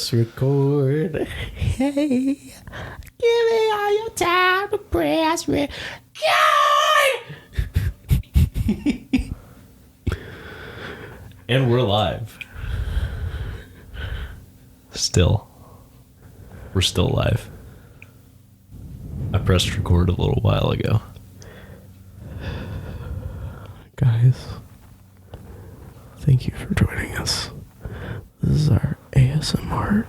Press record. Hey, give me all your time to press record. And we're live. Still. We're still live. I pressed record a little while ago. Guys, thank you for joining us. This is our ASMR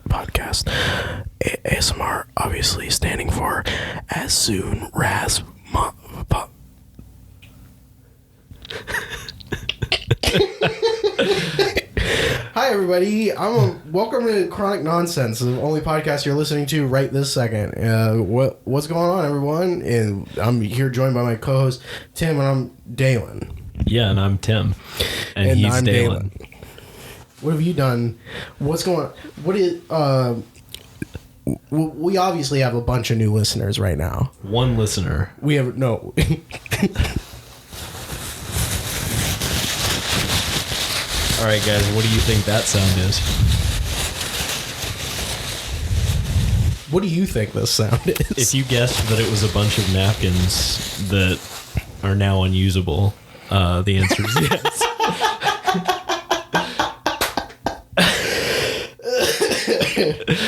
podcast. ASMR obviously standing for as soon as Hi everybody, welcome to Chronic Nonsense, the only podcast you're listening to right this second. What's going on, everyone? And I'm here joined by my co-host Tim, and I'm Daylen. Yeah, and I'm Tim, and he's I'm Daylen. What have you done? What's going on? What is we obviously have a bunch of new listeners right now. One listener. We have no. All right, guys, what do you think that sound is? What do you think this sound is? If you guessed that it was a bunch of napkins that are now unusable, the answer is yes.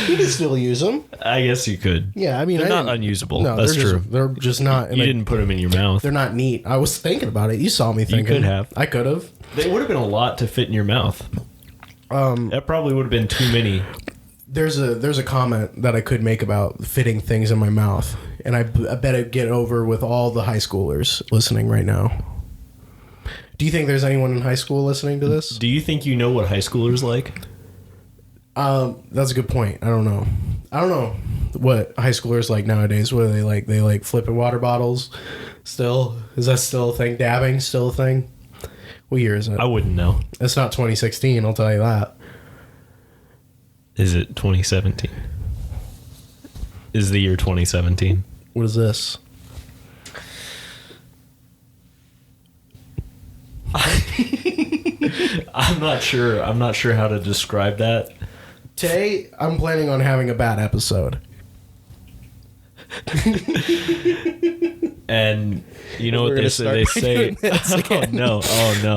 You can still use them. I guess you could. Yeah, I mean, they're not unusable. No, that's true. They're just not. You didn't put them in your mouth. They're not neat. I was thinking about it. You saw me thinking. You could have. I could have. They would have been a lot to fit in your mouth. That probably would have been too many. There's a comment that I could make about fitting things in my mouth, and I bet it'd get over with all the high schoolers listening right now. Do you think there's anyone in high school listening to this? Do you think you know what high schoolers like? That's a good point. I don't know what high schoolers like nowadays. What do they like? They like flipping water bottles still? Is that still a thing? Dabbing still a thing? What year is it? I wouldn't know. It's not 2016, I'll tell you that. Is it 2017? Is the year 2017? What is this? I'm not sure. I'm not sure how to describe that. Today, I'm planning on having a bad episode. And you know what they say? Oh no!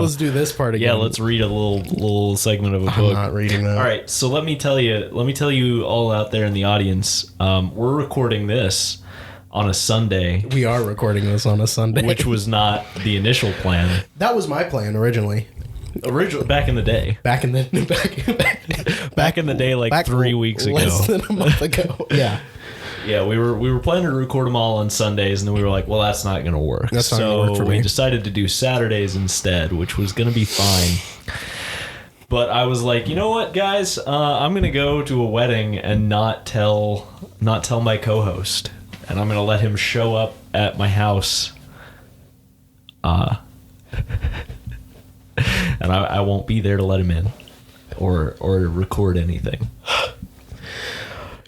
Let's do this part again. Yeah, let's read a little segment of a book. I'm not reading that. All right, so let me tell you all out there in the audience. We're recording this on a Sunday. We are recording this on a Sunday, which was not the initial plan. That was my plan originally. Back in the day. Back in the day, like 3 weeks ago. Less than a month ago. Yeah. Yeah, we were planning to record them all on Sundays, and then we were like, well, that's not going to work. That's not going to work for me. We decided to do Saturdays instead, which was going to be fine. But I was like, you know what, guys? I'm going to go to a wedding and not tell my co-host. And I'm going to let him show up at my house. And I won't be there to let him in or record anything.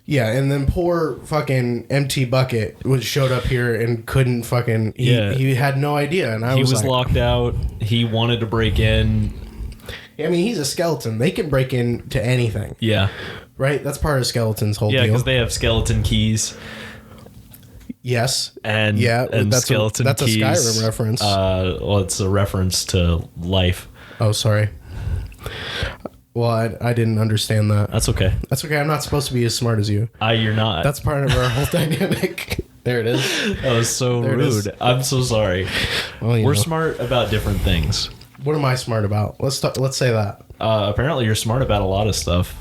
Yeah, and then poor fucking empty bucket showed up here and couldn't fucking. He had no idea, and he was locked out. He wanted to break in. I mean, he's a skeleton. They can break into anything. Yeah, right. That's part of skeleton's whole deal. Yeah, because they have skeleton keys. Yes, and that's skeleton that's keys. That's a Skyrim reference. Well, it's a reference to life. Oh, sorry. Well, I didn't understand that. That's okay. That's okay. I'm not supposed to be as smart as you. You're not. That's part of our whole dynamic. There it is. That was so rude. I'm so sorry. Well, we're smart about different things. What am I smart about? Let's say that. Apparently, you're smart about a lot of stuff.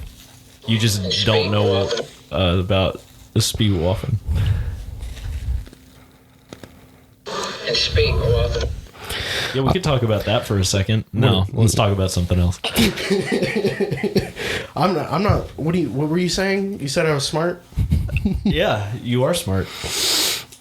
You just don't know about the speed waffle. And speak waffle. Yeah, we could talk about that for a second. No, let's talk about something else. I'm not. What were you saying? You said I was smart? Yeah, you are smart.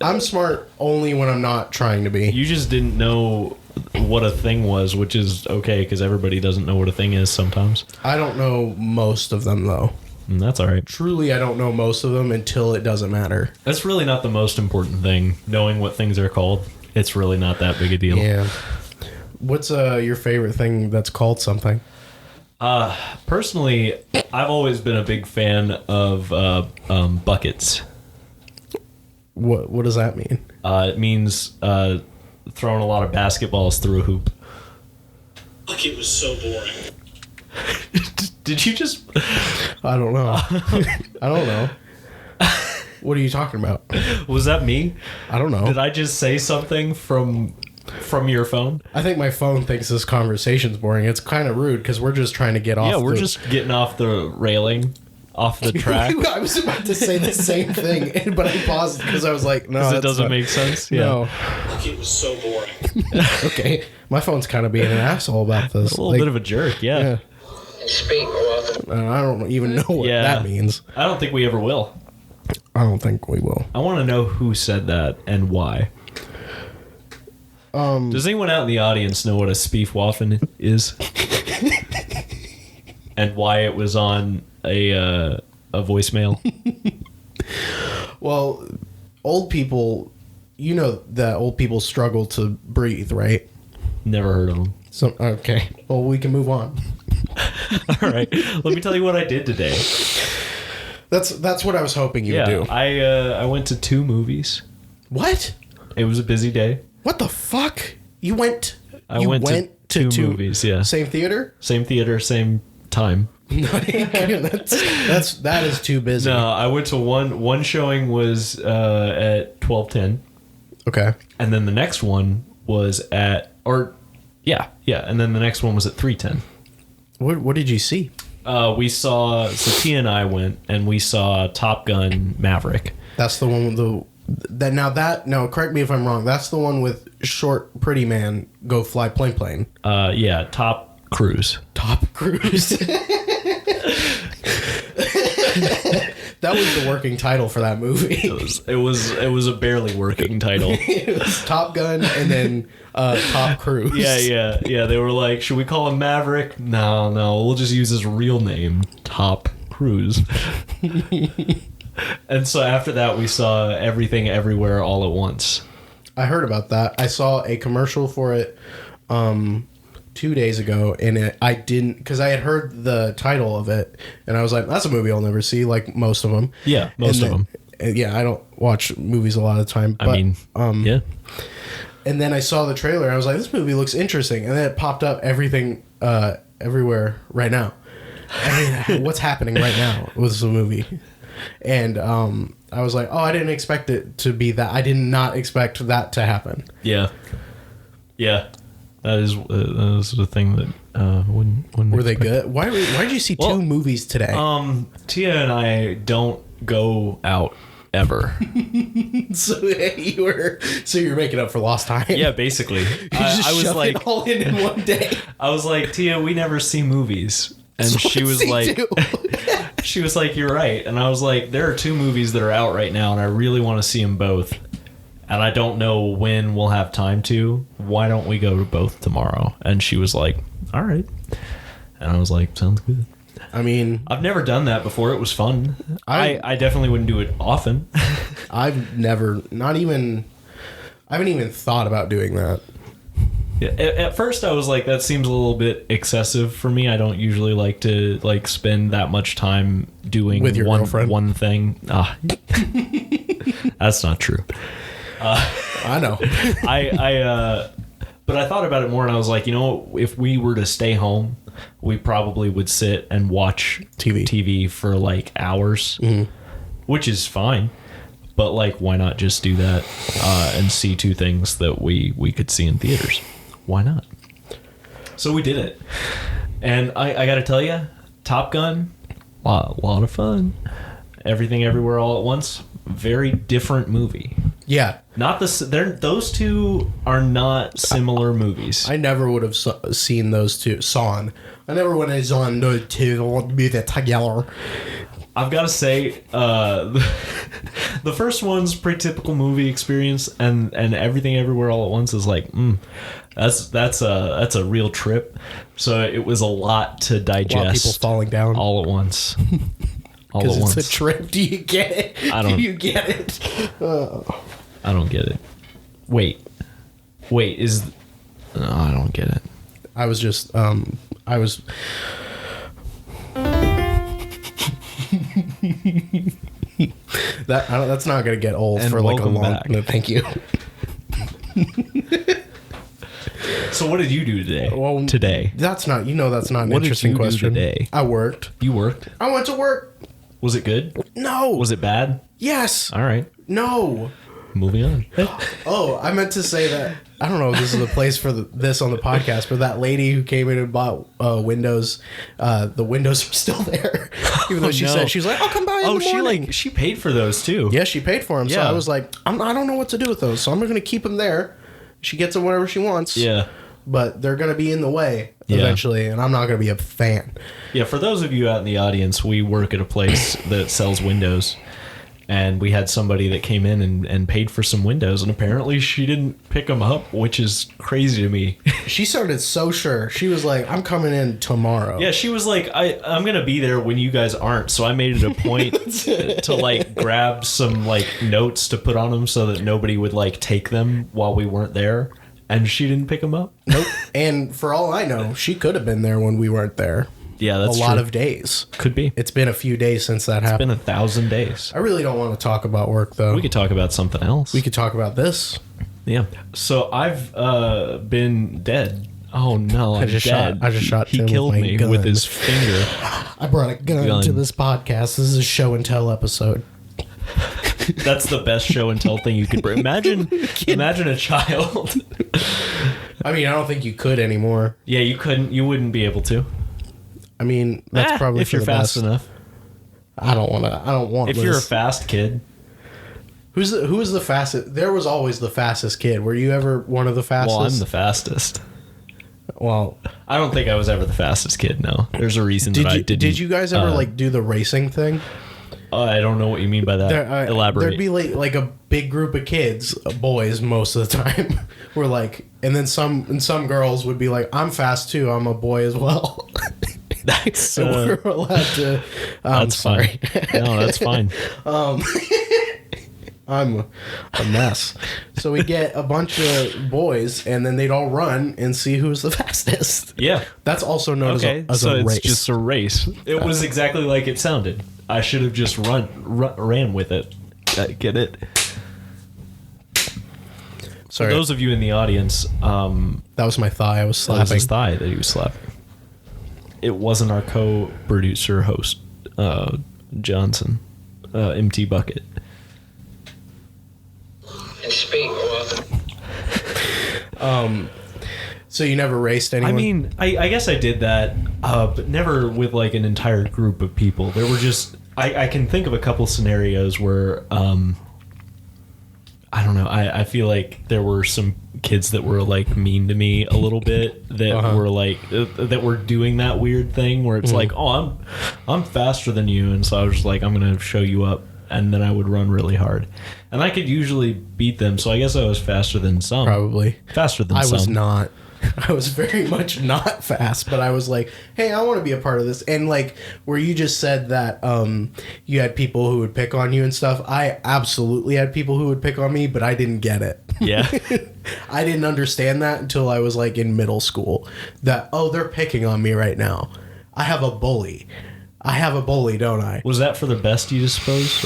I'm smart only when I'm not trying to be. You just didn't know what a thing was, which is okay because everybody doesn't know what a thing is sometimes. I don't know most of them, though. And that's all right. Truly, I don't know most of them until it doesn't matter. That's really not the most important thing, knowing what things are called. It's really not that big a deal. Yeah. What's your favorite thing that's called something? Personally, I've always been a big fan of buckets. What does that mean? It means throwing a lot of basketballs through a hoop. Bucket was so boring. Did you just... I don't know. I don't know. What are you talking about? Was that me? I don't know. Did I just say something from your phone? I think my phone thinks this conversation's boring. It's kind of rude because we're just trying to get off. Yeah, we're just getting off the railing, off the track. I was about to say the same thing, but I paused because I was like, no, Because it doesn't make sense. Yeah. No. Bucket was so boring. Okay. My phone's kind of being an asshole about this. A little bit of a jerk, yeah. Yeah. And speak more often. I don't even know what Yeah. that means. I don't think we ever will. I don't think we will. I want to know who said that and why. Does anyone out in the audience know what a spiefwaffen is? And why it was on a voicemail? Well, old people, you know that old people struggle to breathe, right? Never heard of them. So okay. Well, we can move on. All right, let me tell you what I did today. That's what I was hoping you would do. I went to 2 movies. What? It was a busy day. What the fuck? You went? I went to 2 movies. Yeah, Same theater? same theater, same time. that is too busy. No, I went to one showing was at 12:10, Okay. and then the next one was at and then the next one was at 3:10. What did you see? We saw Tia and I went and we saw Top Gun Maverick. That's the one with no, correct me if I'm wrong. That's the one with short pretty man go fly plane. Top Cruise. Top Cruise. That was the working title for that movie. It was a barely working title. It was Top Gun and then Top Cruise. Yeah. They were like, should we call him Maverick? No, we'll just use his real name, Top Cruise. And so after that, we saw Everything Everywhere All at Once. I heard about that. I saw a commercial for it 2 days ago, and I didn't, because I had heard the title of it, and I was like, that's a movie I'll never see, like most of them. Yeah, most of them. Yeah, I don't watch movies a lot of the time. But, yeah. And then I saw the trailer, and I was like, this movie looks interesting. And then it popped up Everything Everywhere Right Now. I mean, what's happening right now with the movie? And I was like, oh, I didn't expect it to be that. I did not expect that to happen. Yeah. That is the thing that wouldn't Were they good? Why did you see 2 movies today? Tia and I don't go out ever. So you're making up for lost time. Yeah, basically. I was like, it all in one day. I was like, Tia, we never see movies, and she was like, she was like, you're right, and I was like, there are 2 movies that are out right now, and I really want to see them both. And I don't know when we'll have time to. Why don't we go to both tomorrow? And she was like, all right. And I was like, sounds good. I mean, I've never done that before. It was fun. I definitely wouldn't do it often. I haven't even thought about doing that. Yeah, at first I was like, that seems a little bit excessive for me. I don't usually like to spend that much time doing With your girlfriend? one thing. That's not true. I know. But I thought about it more, and I was like, if we were to stay home, we probably would sit and watch TV for like hours, which is fine. But like, why not just do that and see 2 things that we could see in theaters? Why not? So we did it, and I got to tell you, Top Gun, lot of fun. Everything Everywhere All at Once, very different movie. Yeah. Not those 2 are not similar movies. I never would have seen those 2. I never would have seen those 2 movies together. I've got to say, the first one's pretty typical movie experience, and Everything Everywhere All at Once is like, that's a real trip. So it was a lot to digest. A lot of people falling down all at once. All at Because once. it's a trip. Do you get it? Do you get it? I don't get it. Wait, no, I don't get it. I was just That's not gonna get old And for like a welcome long. back. No, thank you. So what did you do today? Well, today. That's not. That's not an What did interesting you do question. today? I worked. You worked? I went to work. Was it good? No. Was it bad? Yes. All right. No. Moving on. Oh, I meant to say that. I don't know if this is the place for this on the podcast, but that lady who came in and bought windows, the windows are still there. Even though she no. said, she's like, I'll come by in the morning. she paid for those too. Yeah, she paid for them. So Yeah. I was like, I don't know what to do with those. So I'm going to keep them there. She gets them whenever she wants. Yeah. But they're going to be in the way Yeah. eventually, and I'm not going to be a fan. Yeah, for those of you out in the audience, we work at a place that sells windows. And we had somebody that came in and paid for some windows, and apparently she didn't pick them up, which is crazy to me. She started so sure. She was like, I'm coming in tomorrow. Yeah, she was like, I'm going to be there when you guys aren't. So I made it a point to like grab some like notes to put on them so that nobody would like take them while we weren't there. And she didn't pick them up. Nope. And for all I know, she could have been there when we weren't there. Yeah, that's a lot true. of days. Could be. It's been a few days since that It's happened. been 1,000 days. I really don't want to talk about work, though. We could talk about something else. We could talk about this. Yeah. So I've been dead. Oh no, I'm just dead. I just shot He Tim with killed my me gun. with his finger. I brought a gun Gun. to this podcast. This is a show and tell episode. That's the best show and tell thing you could bring. Imagine a child. I mean, I don't think you could anymore. Yeah, you couldn't. You wouldn't be able to. I mean, that's probably if for you're the fast best. enough. I don't want. If Liz. you're a fast kid, who was the fastest? There was always the fastest kid. Were you ever one of the fastest? well, I'm the fastest. Well, I don't think I was ever the fastest kid. No, there's a reason that I didn't. Did you guys ever like do the racing thing? I don't know what you mean by that. Elaborate. There'd be like a big group of kids, boys most of the time. Were like, and then some girls would be like, "I'm fast too. I'm a boy as well." That's So we're allowed to. I'm that's sorry. fine. No, that's fine. I'm a mess. So we get a bunch of boys, and then they'd all run and see who's the fastest. Yeah. That's also known Okay, as so a race. it's just a race. It was exactly like it sounded. I should have just ran with it. Get it? Sorry, For those of you in the audience, that was my thigh. I was that was slapping. his thigh that he was slapping. It wasn't our co-producer host, Johnson, MT Bucket. And speak well. So you never raced anyone? I mean, I guess I did that, but never with like an entire group of people. There were just I can think of a couple scenarios where I don't know. I feel like there were some kids that were like mean to me a little bit that were like that were doing that weird thing where it's like, oh, I'm faster than you, and so I was just like, I'm gonna show you up, and then I would run really hard, and I could usually beat them. So I guess I was faster than some. Probably. Faster than I some. was not. I was very much not fast, but I was like, hey, I want to be a part of this. And like where you just said that you had people who would pick on you and stuff, I absolutely had people who would pick on me, but I didn't get it. Yeah. I didn't understand that until I was like in middle school. That, oh, they're picking on me right now. I have a bully. Don't I? Was that for the best, you suppose,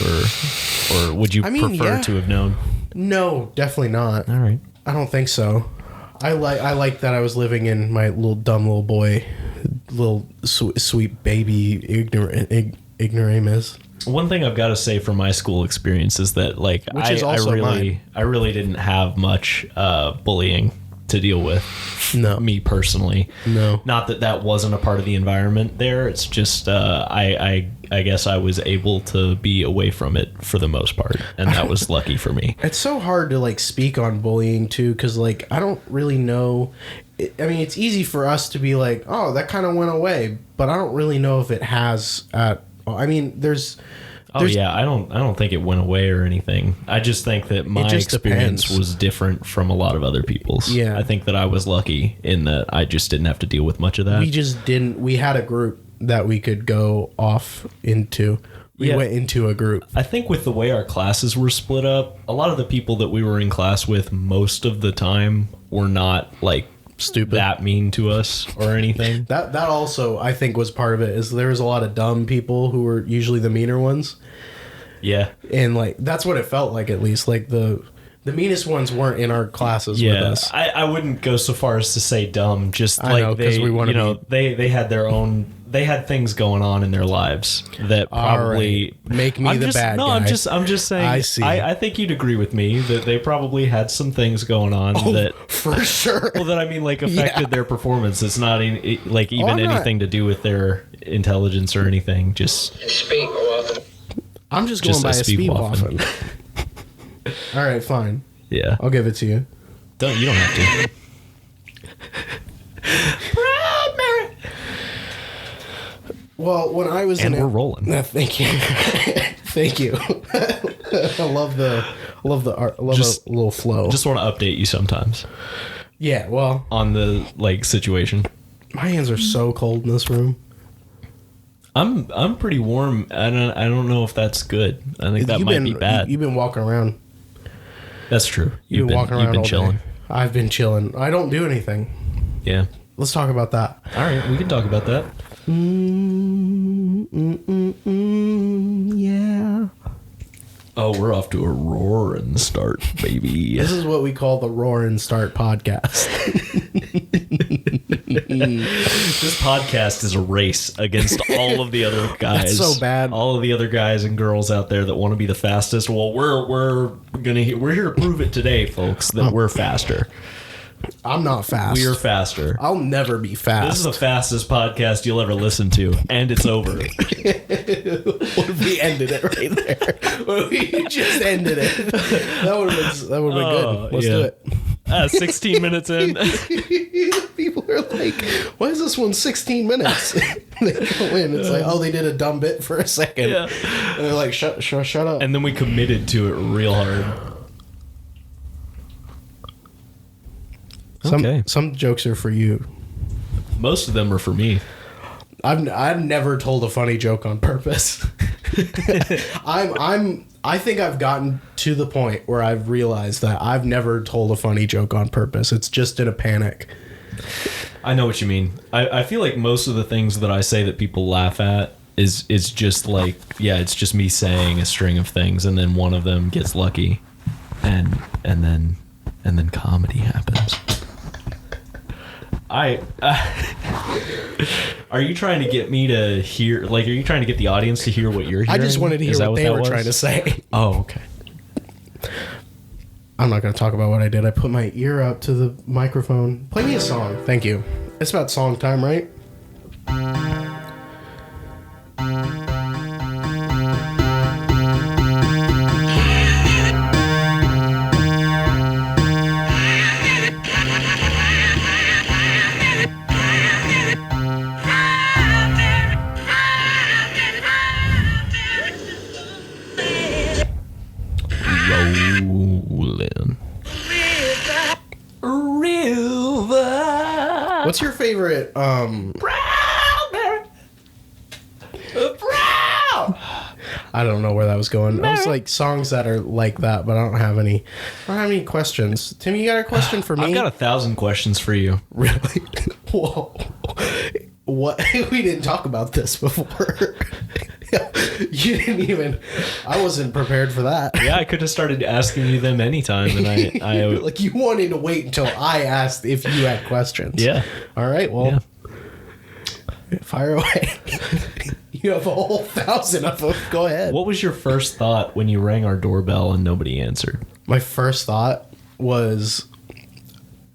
or would you prefer yeah. to have known? No, definitely not. All right. I don't think so. I like that I was living in my little dumb little boy, little sweet baby ignoramus. One thing I've got to say from my school experience is that like Which is also mine. I really didn't have much bullying to deal with. No. Me personally. No. Not that wasn't a part of the environment there. It's just I guess I was able to be away from it for the most part, and that was lucky for me. It's so hard to like speak on bullying too, because like I don't really know. I mean, it's easy for us to be like, oh, that kind of went away, but I don't really know if it has. I mean, there's. Oh yeah, I don't think it went away or anything. I just think that my experience was different from a lot of other people's. Yeah. I think that I was lucky in that I just didn't have to deal with much of that. We just didn't. We had a group that we could go off into. We went into a group. I think with the way our classes were split up, a lot of the people that we were in class with most of the time were not like stupid. that mean to us or anything. That also, I think, was part of it. Is there was a lot of dumb people who were usually the meaner ones, Yeah. and like that's what it felt like. At least like the meanest ones weren't in our classes with Yeah. us. I wouldn't go so far as to say dumb. Just I like know, 'cause they, we wanna you know, they had their own. They had things going on in their lives that probably Make me the bad no. guy. I'm just saying. I see. I think you'd agree with me that they probably had some things going on that. For sure. Well, that I mean, like affected their performance. It's not like even I'm not- anything to do with their intelligence or anything. Just Speak often. I'm just going Just by a a speed speed waffin. waffin. All right, fine. yeah. I'll give it to you. You don't have to. Well, when I was And in we're rolling. Thank you. Thank you. I love the art. I love Just- a little flow. Just want to update you sometimes yeah. Well, on the like situation. my hands are so cold in this room. I'm pretty warm. I don't know if that's good. I think that might be bad. You've been walking around. That's true. You've been walking around You've been all chilling. day. I've been chilling. I don't do anything. Yeah. Let's talk about that. All right, we can talk about that. Yeah. Oh, we're off to a roaring start, baby. This is what we call the Roar and Start podcast. This podcast is a race against all of the other guys. That's so bad. All of the other guys and girls out there that want to be the fastest. Well, we're here to prove it today, folks, that we're faster. I'm not fast. We are faster. I'll never be fast. This is the fastest podcast you'll ever listen to, and it's over. What if we ended it right there? What if we just ended it? That would have been Oh, good. Let's yeah. do it. 16 minutes in. People are like, why is this one 16 minutes? They go in. It's like, oh, they did a dumb bit for a second. Yeah. And they're like, shut up. And then we committed to it real hard. Okay. Some jokes are for you. Most of them are for me. I've never told a funny joke on purpose. I think I've gotten to the point where I've realized that I've never told a funny joke on purpose. It's just in a panic. I know what you mean. I feel like most of the things that I say that people laugh at is just like, yeah, it's just me saying a string of things and then one of them gets lucky and then comedy happens. Are you trying to get me to hear, like, are you trying to get the audience to hear what you're hearing? I just wanted to hear what they were trying to say. Oh, okay. I'm not going to talk about what I did. I put my ear up to the microphone. Play me a song. Thank you. It's about song time, right? Rolling. River. What's your favorite I don't know where that was going. I was like songs that are like that, but I don't have any questions. Tim, you got a question for me? I've got 1,000 questions for you. Really? Whoa. What? We didn't talk about this before. You didn't even. I wasn't prepared for that. Yeah, I could have started asking you them anytime, and I Like you wanted to wait until I asked if you had questions. yeah. All right. Well, Yeah. fire away. You have a whole 1,000 of them. Go ahead. What was your first thought when you rang our doorbell and nobody answered? My first thought was,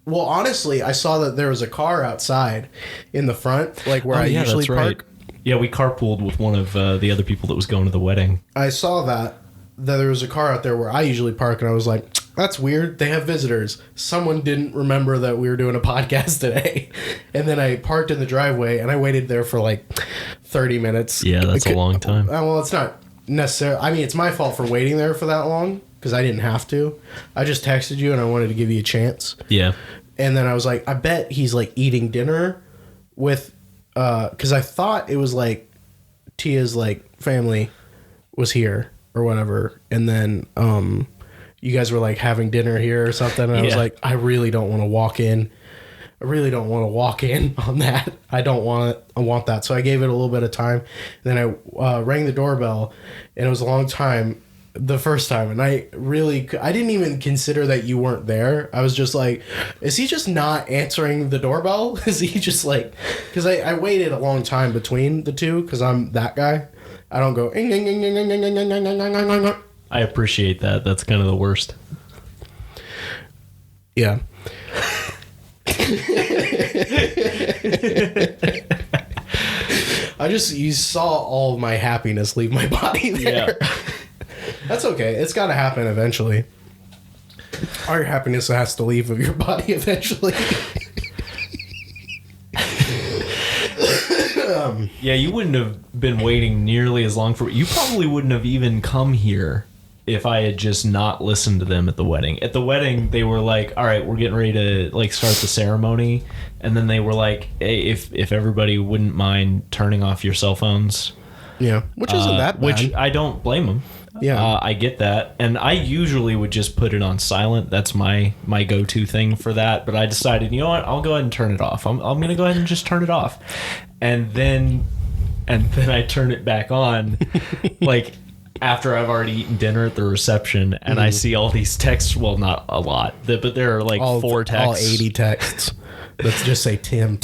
well, honestly, I saw that there was a car outside in the front, like where I usually park. Yeah, we carpooled with one of the other people that was going to the wedding. I saw that there was a car out there where I usually park, and I was like, that's weird. They have visitors. Someone didn't remember that we were doing a podcast today. And then I parked in the driveway, and I waited there for like 30 minutes. Yeah, that's a long time. Well, it's not necessarily. I mean, it's my fault for waiting there for that long because I didn't have to. I just texted you, and I wanted to give you a chance. Yeah. And then I was like, I bet he's like eating dinner with, because I thought it was like Tia's like family was here or whatever. And then you guys were like having dinner here or something. And I was Yeah. like, I really don't want to walk in I really don't want to walk in on that. I want that. So I gave it a little bit of time. Then I rang the doorbell, and it was a long time the first time. And I didn't even consider that you weren't there. I was just like, is he just not answering the doorbell? Is he just like, because I waited a long time between the two because I'm that guy. I don't go, I appreciate that. That's kind of the worst. yeah. You saw all of my happiness leave my body there. Yeah. That's okay. It's got to happen eventually. Our happiness has to leave of your body eventually. Yeah, you wouldn't have been waiting nearly as long for... You probably wouldn't have even come here if I had just not listened to them at the wedding. At the wedding, they were like, all right, we're getting ready to like start the ceremony. And then they were like, hey, if everybody wouldn't mind turning off your cell phones. Yeah, which isn't that bad. Which I don't blame them. Yeah. I get that. And I usually would just put it on silent. That's my go-to thing for that. But I decided, you know what? I'll go ahead and turn it off. I'm going to go ahead and just turn it off. And then I turn it back on like after I've already eaten dinner at the reception, and I see all these texts. Well, not a lot, but there are like 4 texts. All 80 texts. Let's just say Tim.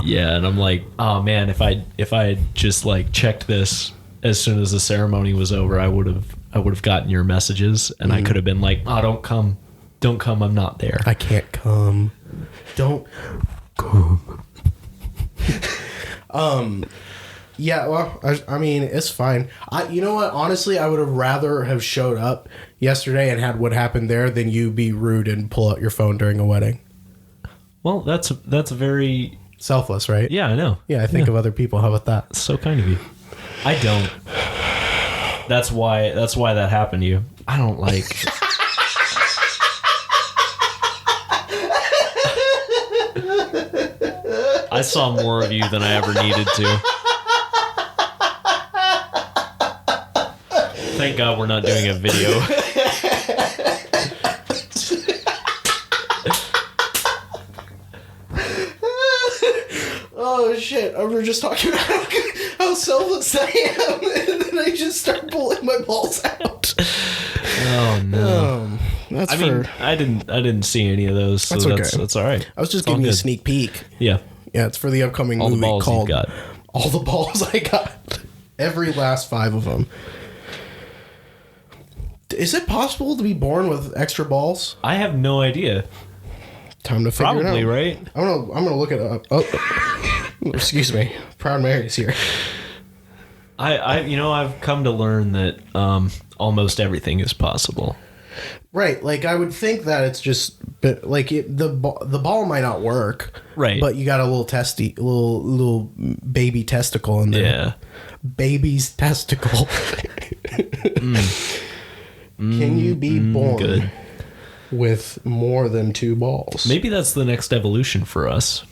Yeah, and I'm like, oh man, if I had just like checked this as soon as the ceremony was over, I would have gotten your messages, and I could have been like, oh, don't come, I'm not there. I can't come. Don't come. Yeah, well, I mean, it's fine. You know what? Honestly, I would have rather have showed up yesterday and had what happened there than you be rude and pull out your phone during a wedding. Well, that's very selfless, right? Yeah, I know. Yeah, I think of other people. How about that? So kind of you. I don't. That's why that happened to you. I don't like. I saw more of you than I ever needed to. Thank God we're not doing a video. Oh shit, we were just talking about how selfless I am, and then I just start pulling my balls out. Oh no. I mean, I didn't see any of those, so that's all right. I was just giving you a sneak peek. Yeah. Yeah, it's for the upcoming all movie the balls called you got. All the Balls I Got. Every last 5 of them. Is it possible to be born with extra balls? I have no idea. Time to figure it out. Probably, right? I'm gonna look it up. Oh, excuse me. Proud Mary's here. I've come to learn that almost everything is possible. Right, like I would think that it's just like the ball might not work, right? But you got a little baby testicle in there. Yeah, baby's testicle. Can you be born with more than 2 balls? Maybe that's the next evolution for us.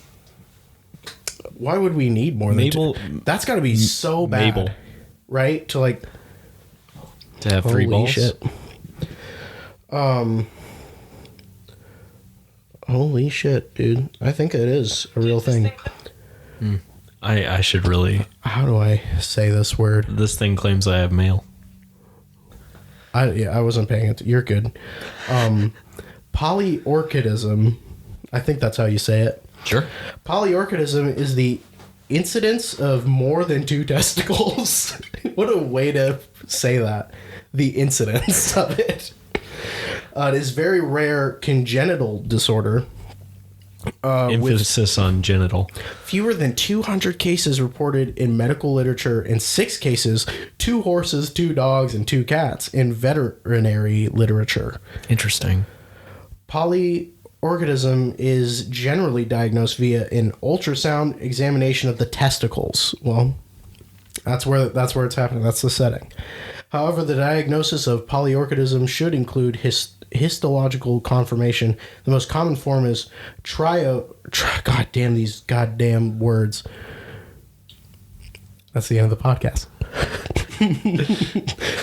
Why would we need more than 2? That's got to be so bad, right? To have 3 balls. Shit. Holy shit, dude. I think it is a real thing. I should really... How do I say this word? This thing claims I have mail. I wasn't paying it. You're good. Polyorchidism. I think that's how you say it. Sure. Polyorchidism is the incidence of more than 2 testicles. What a way to say that. The incidence of it. It is very rare congenital disorder. Emphasis on genital. Fewer than 200 cases reported in medical literature, and 6 cases, 2 horses, 2 dogs, and 2 cats in veterinary literature. Interesting. Polyorchidism is generally diagnosed via an ultrasound examination of the testicles. Well, that's where it's happening. That's the setting. However, the diagnosis of polyorchidism should include histological confirmation. The most common form is God damn these goddamn words. That's the end of the podcast.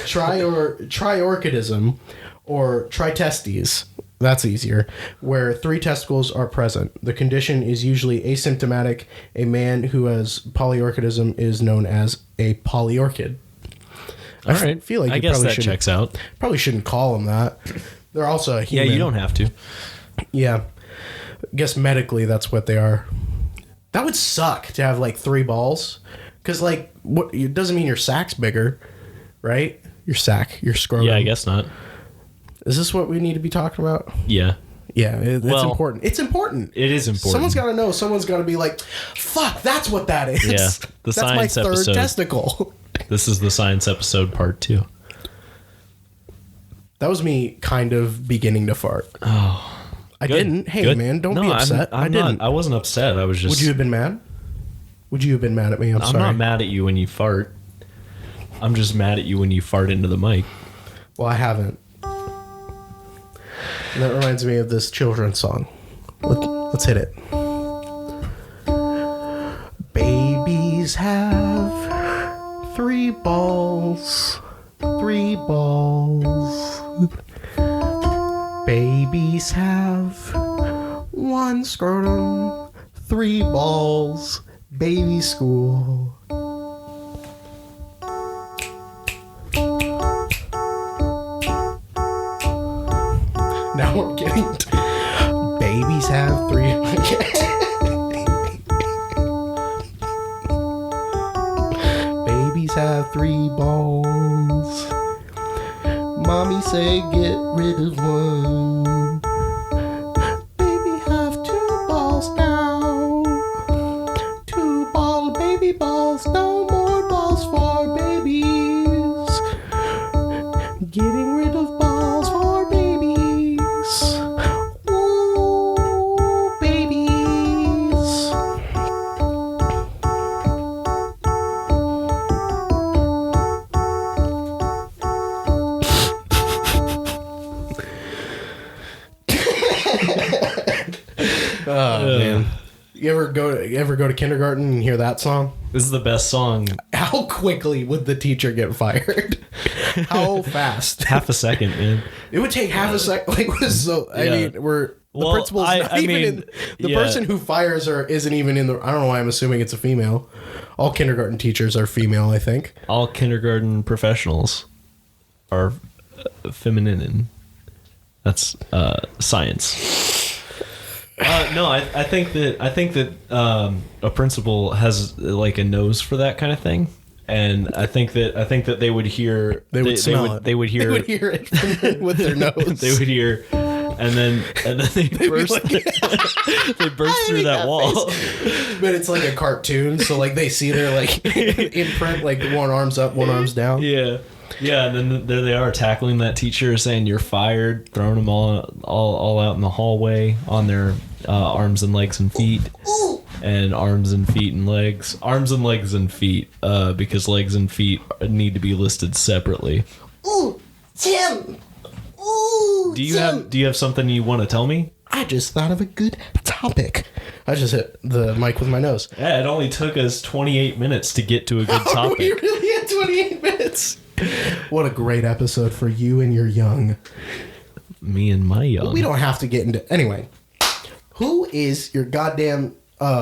Triorchidism or tritestes That's easier. Where 3 testicles are present. The condition is usually asymptomatic. A man who has polyorchidism is known as a polyorchid. All right. Feel like I you guess probably that shouldn't- checks out. Probably shouldn't call them that. They're also a Yeah, human. you don't have to. Yeah. I guess medically that's what they are. That would suck to have like 3 balls. Because like, what? It doesn't mean your sack's bigger, right? Your sack, your scrotum. Yeah, I guess not. Is this what we need to be talking about? Yeah. Yeah, it's Well, important. It's important. It is important. Someone's got to know. Someone's got to be like, fuck, that's what that is. Yeah, the that's my science third episode. testicle. This is the science episode part 2. That was me kind of beginning to fart. Oh. I Good. didn't. Hey, Good. man, don't No, be upset. I'm I didn't. Not, I wasn't upset. I was just... Would you have been mad? Would you have been mad at me? I'm I'm sorry. not mad at you when you fart. I'm just mad at you when you fart into the mic. Well, I haven't. And that reminds me of this children's song. Let's hit it. Babies have 3 balls. 3 balls. Babies have 1 scrotum. 3 balls. Baby school. Now we're getting babies have 3. Babies have 3 balls. Mommy say get rid of 1. Baby have 2 balls now. 2 ball baby balls. No more balls for babies. Getting rid of balls for babies. Ooh, babies. Oh man. You ever go to kindergarten and hear that song? This is the best song. How quickly would the teacher get fired? How fast? Half a second, man. It would take half a second. Like, what is so? I Yeah. mean, the Well, principal's not I even mean, in. The yeah. person who fires her isn't even in the. I don't know why I'm assuming it's a female. All kindergarten teachers are female, I think. All kindergarten professionals are feminine. That's science. No, I think that a principal has like a nose for that kind of thing, and I think that they would hear They would smell it. They would hear They would hear it with their nose. they would hear, and then they burst like, they burst through that wall. But it's like a cartoon, so like they see their like imprint, like one arm's up, one arm's down. Yeah. Yeah, and then there they are tackling that teacher, saying you're fired, throwing them all out in the hallway on their arms and legs and feet, and arms and feet and legs, arms and legs and feet, because legs and feet need to be listed separately. Ooh, Tim. Ooh, Do you have something you want to tell me? I just thought of a good topic. I just hit the mic with my nose. Yeah, it only took us 28 minutes to get to a good We topic. really had 28 minutes. What a great episode for you and your young. Me and my young. We don't have to get into... Anyway, who is your goddamn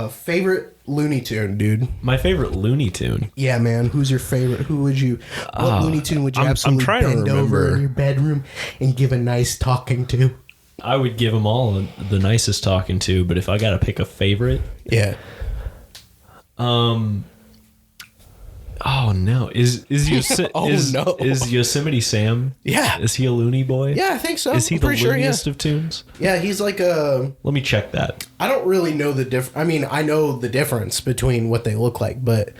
favorite Looney Tune, dude? My favorite Looney Tune. Yeah, man. Who's your favorite? Who would you... What Looney Tune would you I'm absolutely trying to bend over remember. in your bedroom and give a nice talking to? I would give them all the nicest talking to, but if I got to pick a favorite... Yeah. Oh no! Is Oh, no. Is Yosemite Sam? Yeah. Is he a loony boy? Yeah, I think so. Is he I'm the pretty sure, looniest of tunes? Yeah, he's like a... Let me check that. I don't really know the I mean, I know the difference between what they look like, but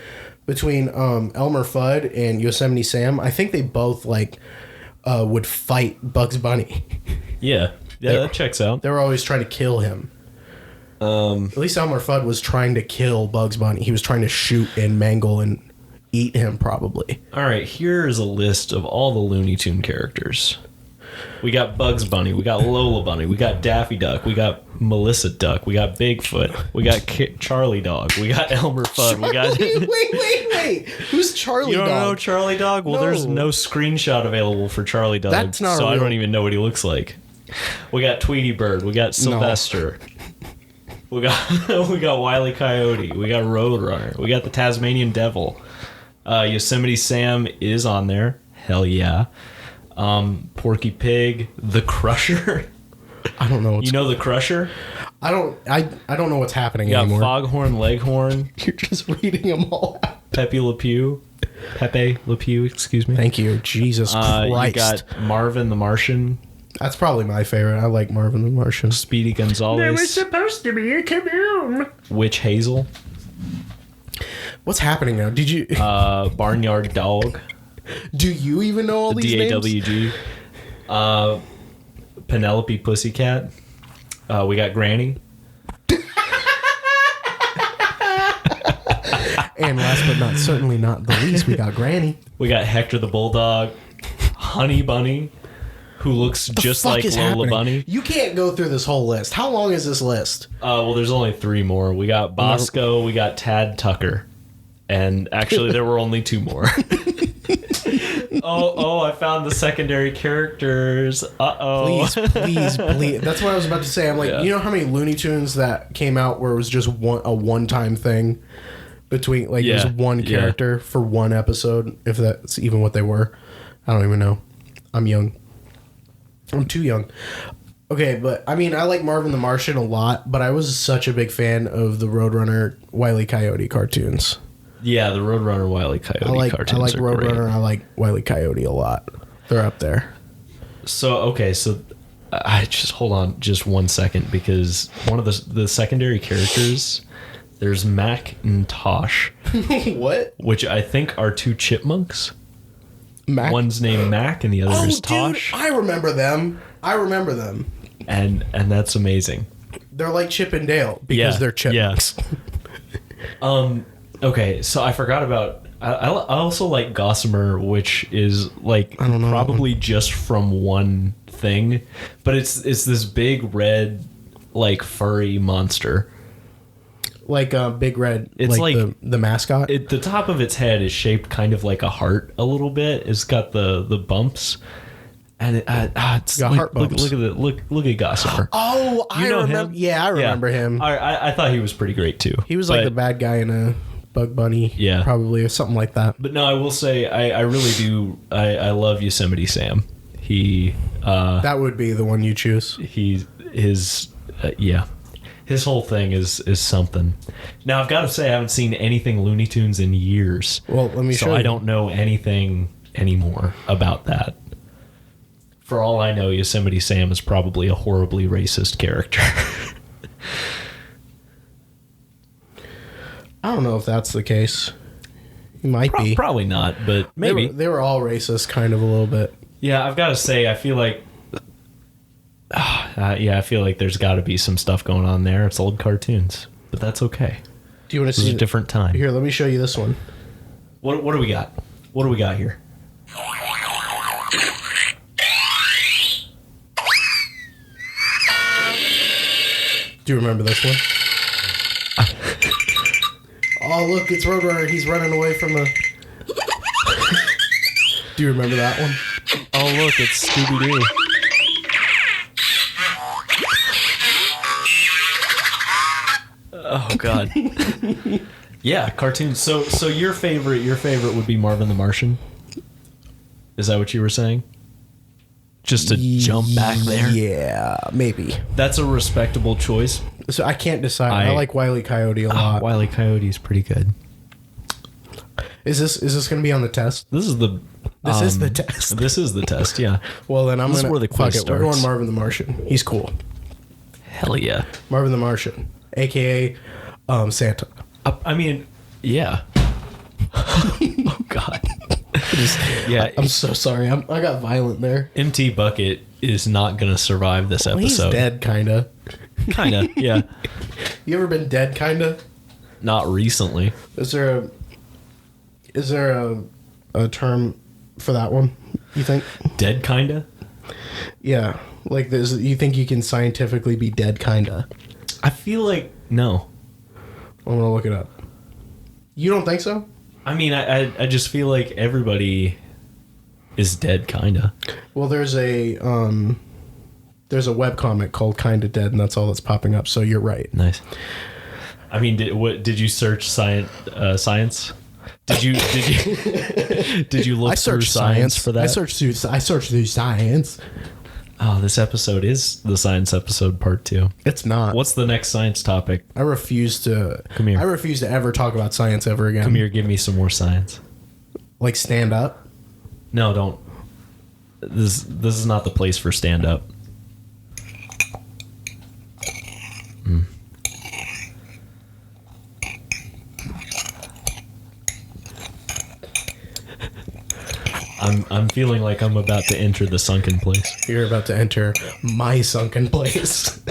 between Elmer Fudd and Yosemite Sam, I think they both like would fight Bugs Bunny. Yeah, that checks out. They were always trying to kill him. At least Elmer Fudd was trying to kill Bugs Bunny. He was trying to shoot and mangle and eat him, probably. All right, here is a list of all the Looney Tune characters. We got Bugs Bunny, we got Lola Bunny, we got Daffy Duck, we got Melissa Duck, we got Bigfoot, we got Charlie Dog, we got Elmer Fudd, we got... Wait. Who's Charlie You don't Dog? know Charlie Dog? Well, No. there's no screenshot available for Charlie Dog, That's not so I real. don't even know what he looks like. We got Tweety Bird. We got Sylvester. We got we got Wile E. Coyote. We got Roadrunner. We got the Tasmanian Devil. Yosemite Sam is on there. Hell yeah. Porky Pig. The Crusher. I don't know. You know the Crusher? I don't know what's happening You got anymore. Foghorn Leghorn. You're just reading them all out. Pepe Le Pew. Excuse me. Thank you. Jesus Christ. You got Marvin the Martian. That's probably my favorite. I like Marvin the Martian. Speedy Gonzales. supposed to be a commune. Witch Hazel. What's happening now? Did you Barnyard Dog. do you even know all The these names? DAWG. Penelope Pussycat. We got Granny. And last but not certainly not the least, we got Granny. We got Hector the Bulldog. Honey Bunny, who looks just Fuck like is Lola happening? Bunny. You can't go through this whole list. How long is this list? Well, there's only 3 more. We got Bosco, we got Tad Tucker. And actually, there were only 2 more. Oh, I found the secondary characters. Uh-oh. Please. That's what I was about to say. I'm like, you know how many Looney Tunes that came out where it was just a one-time thing between, like, it was one character for one episode, if that's even what they were. I don't even know. I'm young. I'm too young. Okay, but I mean, I like Marvin the Martian a lot, but I was such a big fan of the Roadrunner Wile E. Coyote cartoons. Yeah, the Roadrunner Wile E. Coyote cartoons I like are great. Roadrunner. I like Wile E. Coyote a lot. They're up there. So I just hold on just 1 second, because one of the secondary characters, there's Mac and Tosh, What? which I think are 2 chipmunks. Mac? One's named Mac and the other is Dude, Tosh. I remember them. And that's amazing. They're like Chip and Dale because they're chipmunks. Yeah. Okay, so I forgot about. I also like Gossamer, which is like probably just from one thing, but it's this big red, like furry monster. Like Big Red. It's like the mascot. The top of its head is shaped kind of like a heart a little bit. It's got the bumps. And it's got heart bumps. Look at Gossamer. Oh, I remember. Him? Yeah, I remember him. I thought he was pretty great too. He was like the bad guy in a Bug Bunny. Yeah, probably, or something like that. But no, I will say I really do. I love Yosemite Sam. He that would be the one you choose. His whole thing is something. Now I've got to say I haven't seen anything Looney Tunes in years. Well, let me show you. So I don't know anything anymore about that. For all I know, Yosemite Sam is probably a horribly racist character. I don't know if that's the case. He might be. Probably not, but maybe. They were all racist, kind of a little bit. Yeah, I've got to say, I feel like... I feel like there's got to be some stuff going on there. It's old cartoons, but that's okay. Do you want to see a different time? Here, let me show you this one. What do we got? What do we got here? Do you remember this one? Oh, look, it's Roadrunner. He's running away from the... Do you remember that one? Oh, look, it's Scooby-Doo. Oh, God. Yeah, cartoons. So your favorite would be Marvin the Martian? Is that what you were saying? Just to jump back there? Yeah, maybe. That's a respectable choice. So I can't decide. I like Wile E. Coyote a lot. Wile E. Coyote is pretty good. Is this going to be on the test? This is the test. This is the test, yeah. Well, then This is where the quiz We're going starts. Marvin the Martian. He's cool. Hell yeah. Marvin the Martian, a.k.a. Santa. I mean, yeah. Oh, God. Yeah. I'm so sorry. I got violent there. MT Bucket is not going to survive this Well, he's episode. dead, kind of. Kind of, yeah. You ever been dead, kind of? Not recently. Is there a term for that one, you think? Dead, kind of? Yeah. Like, you think you can scientifically be dead, kind of? I feel like, no. I'm going to look it up. You don't think so? I mean, I just feel like everybody is dead, kind of. Well, there's a There's a webcomic called Kinda Dead, and that's all that's popping up. So you're right. Nice. I mean, did you search science? Did you did you look through science for that? I searched through science. Oh, this episode is the science episode part 2. It's not. What's the next science topic? I refuse to. Come here. I refuse to ever talk about science ever again. Come here, give me some more science. Like stand up. No, don't. This is not the place for stand up. I'm feeling like I'm about to enter the sunken place. You're about to enter my sunken place.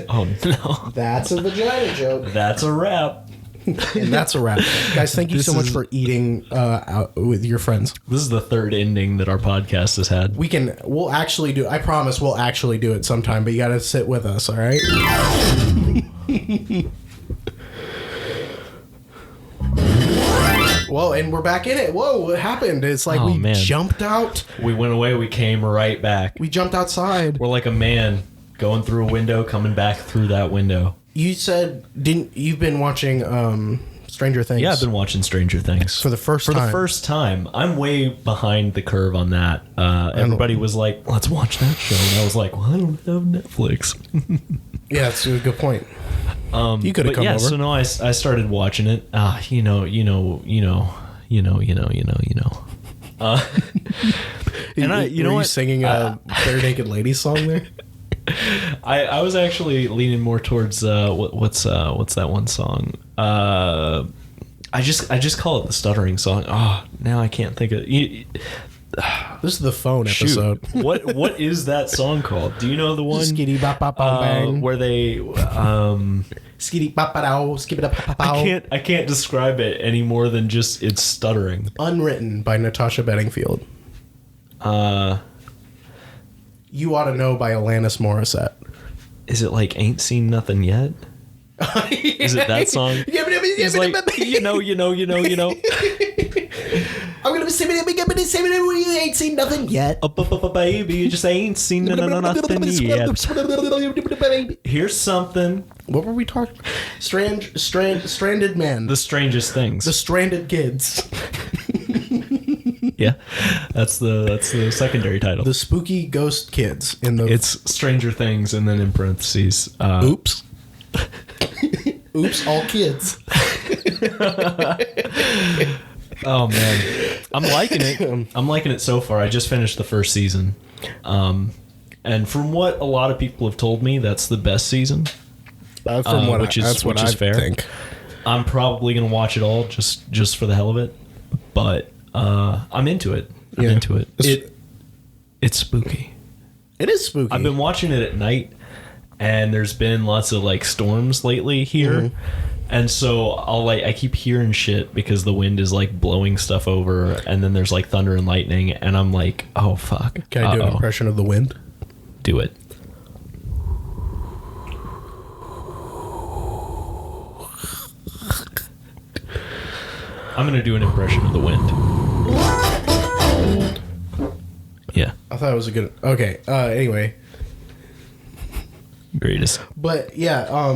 Oh no. That's a vagina joke. That's a wrap. And that's a wrap. Guys, thank you so much for eating out with your friends. This is the third ending that our podcast has had. We'll actually do, I promise we'll actually do it sometime, but you got to sit with us, all right? Well, and we're back in it. Whoa, what happened? It's like we jumped out. We went away, we came right back. We jumped outside. We're like a man going through a window, coming back through that window. You said, you've been watching Stranger Things? Yeah, I've been watching Stranger Things. For the first time. I'm way behind the curve on that. Everybody was like, let's watch that show. And I was like, well, I don't have Netflix. Yeah, that's a good point. You could have come over. So no, I started watching it. You know. And were you singing a Bare Naked Ladies song there? I was actually leaning more towards what's that one song? I just call it the stuttering song. Oh, now I can't think of it. This is the phone episode. What is that song called? Do you know the one? Skitty bop bop bang. Where they skitty bop bop skip it up. I can't describe it any more than just it's stuttering. Unwritten by Natasha Bedingfield. You Ought to Know by Alanis Morissette. Is it like Ain't Seen Nothing Yet? Is it that song? It's like, you know. I'm gonna be saving it when you ain't seen nothing yet. Baby, you just ain't seen nothing yet. Here's something. What were we talking? Stranded men. The strangest things. The stranded kids. Yeah, that's the secondary title. The spooky ghost kids in the. It's Stranger Things, and then in parentheses. Oops. Oops, all kids. Oh man, I'm liking it. I'm liking it so far. I just finished the first season, and from what a lot of people have told me, that's the best season. Which is fair. Think. I'm probably gonna watch it all just for the hell of it, but I'm into it. I'm into it. It's spooky. It is spooky. I've been watching it at night, and there's been lots of like storms lately here. Mm-hmm. And so I keep hearing shit because the wind is like blowing stuff over, and then there's like thunder and lightning, and I'm like, oh fuck. Can I do an impression of the wind? Do it. I'm gonna do an impression of the wind. Yeah. I thought it was a good. Okay. Anyway. Greatest. But yeah.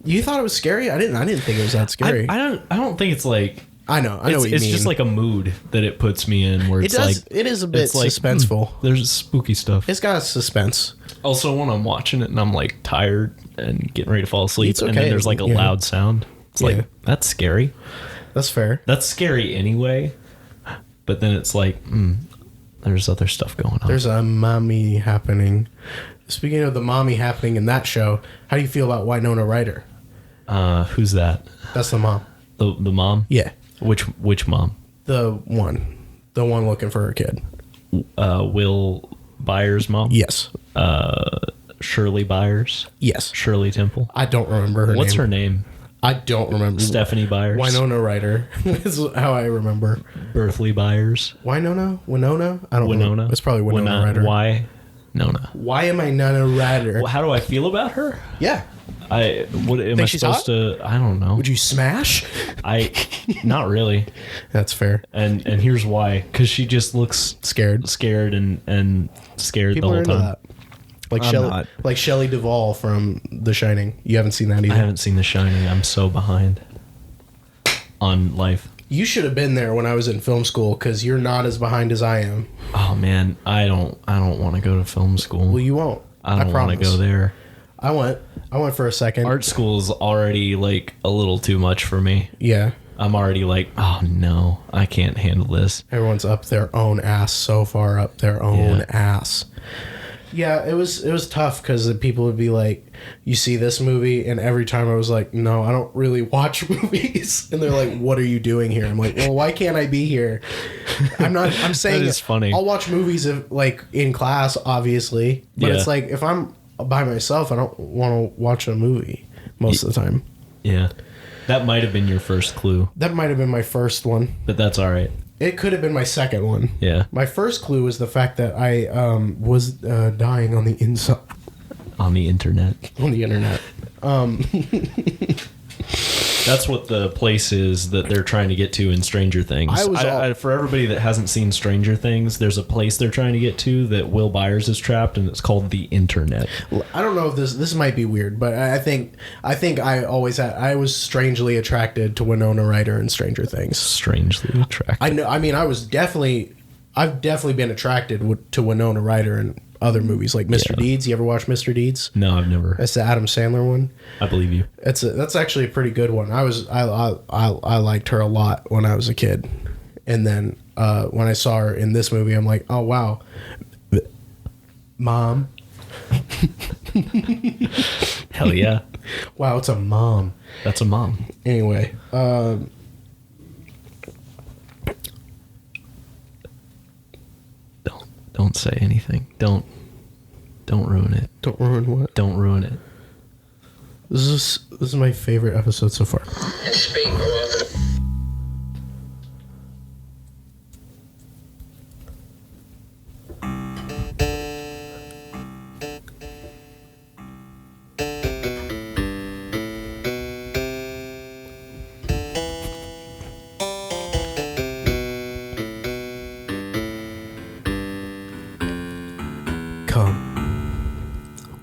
You thought it was scary? I didn't think it was that scary. I don't think it's like. I know what you mean. It's just like a mood that it puts me in, where it is a bit suspenseful. There's spooky stuff. It's got a suspense. Also, when I'm watching it and I'm like tired and getting ready to fall asleep, it's okay. And then there's like a loud sound. It's like, that's scary. That's fair. That's scary anyway. But then it's like, there's other stuff going on. There's a mommy happening. Speaking of the mommy happening in that show, how do you feel about Winona Ryder? Who's that? That's the mom. The mom? Yeah. Which mom? The one looking for her kid. Will Byers' mom? Yes. Shirley Byers? Yes. Shirley Temple? I don't remember her name. What's her name? I don't remember. Stephanie Byers? Winona Ryder is how I remember. Berthley Byers? Winona? I don't Winona? know. It's probably Winona Ryder. Why? Nona. Why am I Nona Ryder? Well, how do I feel about her? Yeah. Am I supposed to? I don't know. Would you smash? Not really. That's fair. And here's why: because she just looks scared and scared People the whole time. That. Like I'm Shelley, not. like Shelley Duvall from The Shining. You haven't seen that either. I haven't seen The Shining. I'm so behind on life. You should have been there when I was in film school because you're not as behind as I am. Oh man, I don't want to go to film school. Well, you won't. I don't want to go there. I went for a second. Art school's already like a little too much for me. Yeah. I'm already like, oh no, I can't handle this. Everyone's up their own ass, so far up their own ass. Yeah, it was tough because people would be like, you see this movie, and every time I was like, no, I don't really watch movies. And they're like, what are you doing here? I'm like, well, why can't I be here? I'm saying That is funny. I'll watch movies if, like in class, obviously. But it's like if I'm by myself, I don't want to watch a movie most of the time. Yeah. That might have been your first clue, That might have been my first one. but that's all right. It could have been my second one. Yeah. My first clue was the fact that I was dying on the inside. On the internet. On the internet. That's what the place is that they're trying to get to in Stranger Things. For everybody that hasn't seen Stranger Things, there's a place they're trying to get to that Will Byers is trapped, and it's called the Internet. I don't know if this might be weird, but I think I was strangely attracted to Winona Ryder in Stranger Things. Strangely attractive. I know. I mean, I've definitely been attracted to Winona Ryder in other movies like Mr. Deeds. You ever watch Mr. Deeds? No, I've never. That's the Adam Sandler one. I believe you. That's actually a pretty good one. I liked her a lot when I was a kid, and then when I saw her in this movie, I'm like, oh wow, mom. Hell yeah. Wow, it's a mom. That's a mom. Anyway, Don't say anything. Don't ruin it. don't ruin what? Don't ruin it. This is my favorite episode so far. And speak about the Come.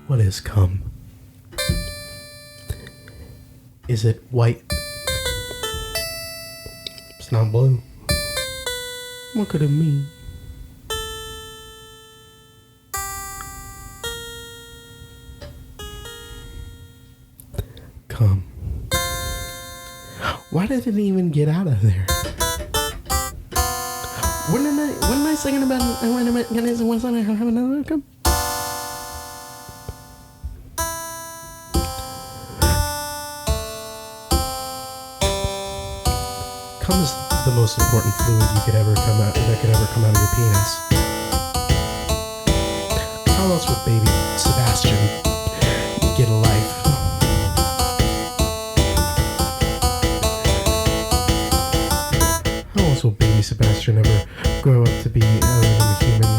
What is come? Is it white? It's not blue. What could it mean? Come. Why did it even get out of there? Wasn't I singing about what's on I have another come? Cum is the most important fluid that could ever come out of your penis. How else would baby Sebastian get a life? How else will baby Sebastian ever grow up to be a human?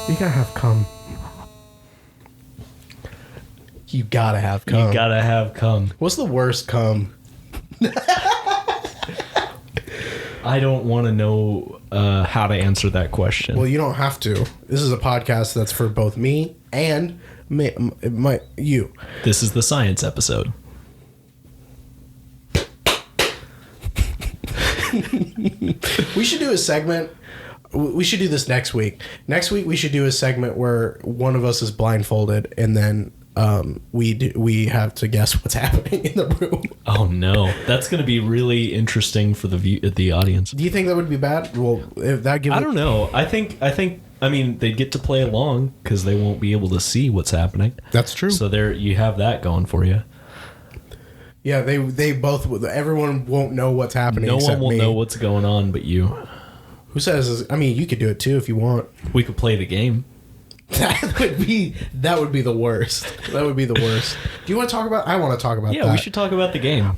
You gotta have cum. You gotta have cum. You gotta have cum. What's the worst cum? I don't want to know how to answer that question. Well, you don't have to. This is a podcast that's for both me and you. This is the science episode. We should do a segment. We should do this next week. Next week we should do a segment where one of us is blindfolded and then we have to guess what's happening in the room. Oh no, that's going to be really interesting for the audience. Do you think that would be bad? Well, if that gives I don't know. I mean, they get to play along because they won't be able to see what's happening. That's true. So there, you have that going for you. Yeah, they both. Everyone won't know what's happening. No one will me. know what's going on but you. Who says? I mean, you could do it too if you want. We could play the game. That would be the worst. That would be the worst. Do you want to talk about? I want to talk about. Yeah, that. we should talk about the game.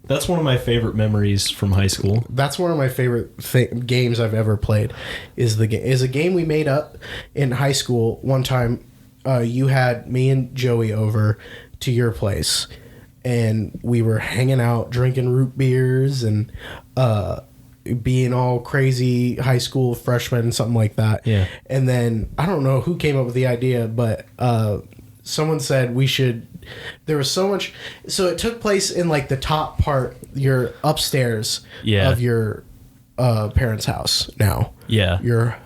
That's one of my favorite memories from high school. That's one of my favorite games I've ever played. Is a game we made up in high school one time. You had me and Joey over to your place, and we were hanging out, drinking root beers, and being all crazy high school freshman, something like that. Yeah. And then I don't know who came up with the idea, but someone said we should. There was so much. So it took place in like the top part, your upstairs of your parents' house. Now, your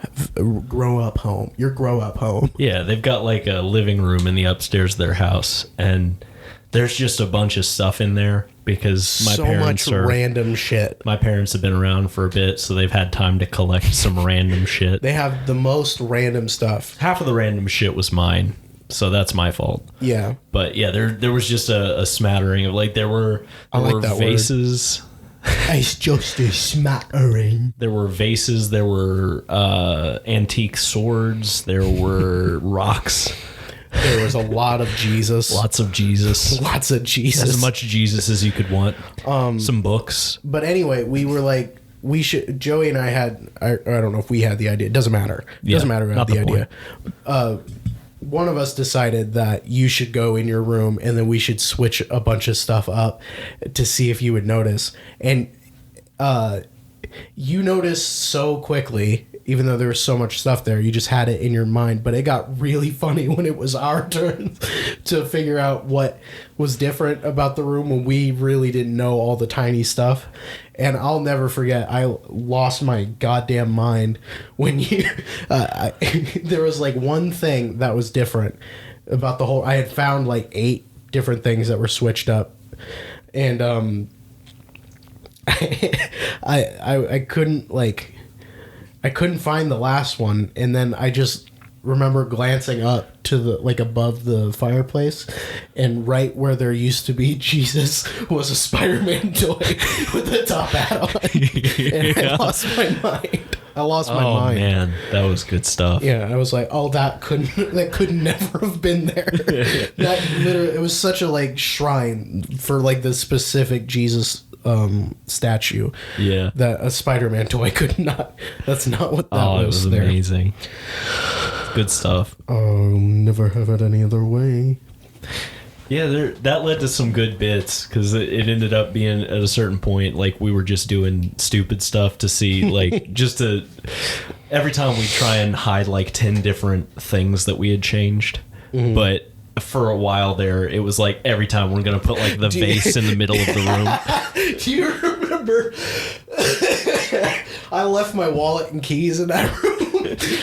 grow up home. Your grow up home. Yeah, they've got like a living room in the upstairs of their house, and there's just a bunch of stuff in there because my parents are random shit. My parents have been around for a bit, so they've had time to collect some random shit. They have the most random stuff. Half of the random shit was mine, so that's my fault. Yeah, but yeah, there was just a smattering of like there were vases. It's just a smattering. There were vases. There were antique swords. There were rocks. There was a lot of Jesus. Lots of Jesus. Lots of Jesus. As much Jesus as you could want. Some books. But anyway, we were like, we should. Joey and I had. I don't know if we had the idea. It doesn't matter. It doesn't matter about the idea. One of us decided that you should go in your room and then we should switch a bunch of stuff up to see if you would notice. And you noticed so quickly, even though there was so much stuff there, you just had it in your mind. But it got really funny when it was our turn to figure out what was different about the room when we really didn't know all the tiny stuff. And I'll never forget, I lost my goddamn mind when you... there was like one thing that was different about the whole... I had found like 8 different things that were switched up. And I couldn't like... I couldn't find the last one. And then I just remember glancing up to the like above the fireplace, and right where there used to be Jesus was a Spider-Man toy with a top hat on. And I lost my mind. Oh man, that was good stuff. Yeah, I was like, oh, that could never have been there. That literally, it was such a like shrine for like the specific Jesus statue. Yeah, that a Spider-Man toy could not. That's not what that was. It was there. Amazing. Good stuff. Never have it any other way. Yeah, that led to some good bits because it ended up being at a certain point like we were just doing stupid stuff to see like just to every time we try and hide like 10 different things that we had changed, but for a while there it was like every time we're gonna put like the vase in the middle of the room. Do you remember? I left my wallet and keys in that room.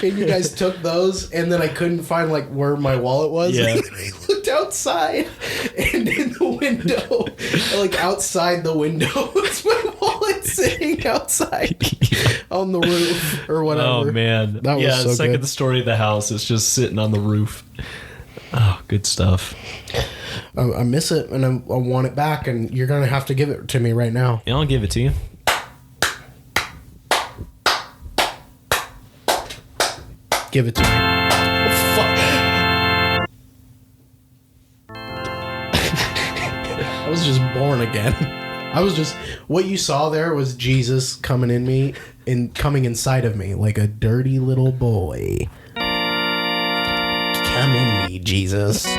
And you guys took those, and then I couldn't find like where my wallet was. Yeah. And I looked outside, and in the window, like outside the window, was my wallet sitting outside on the roof or whatever. Oh man, that was so it's like good. at the story of the house. It's just sitting on the roof. Oh, good stuff. I miss it, and I want it back, and you're gonna have to give it to me right now. Yeah, I'll give it to you. Give it to me. Oh, fuck. I was just born again. I was just... What you saw there was Jesus coming in me and coming inside of me like a dirty little boy. Come in me, Jesus. Oh.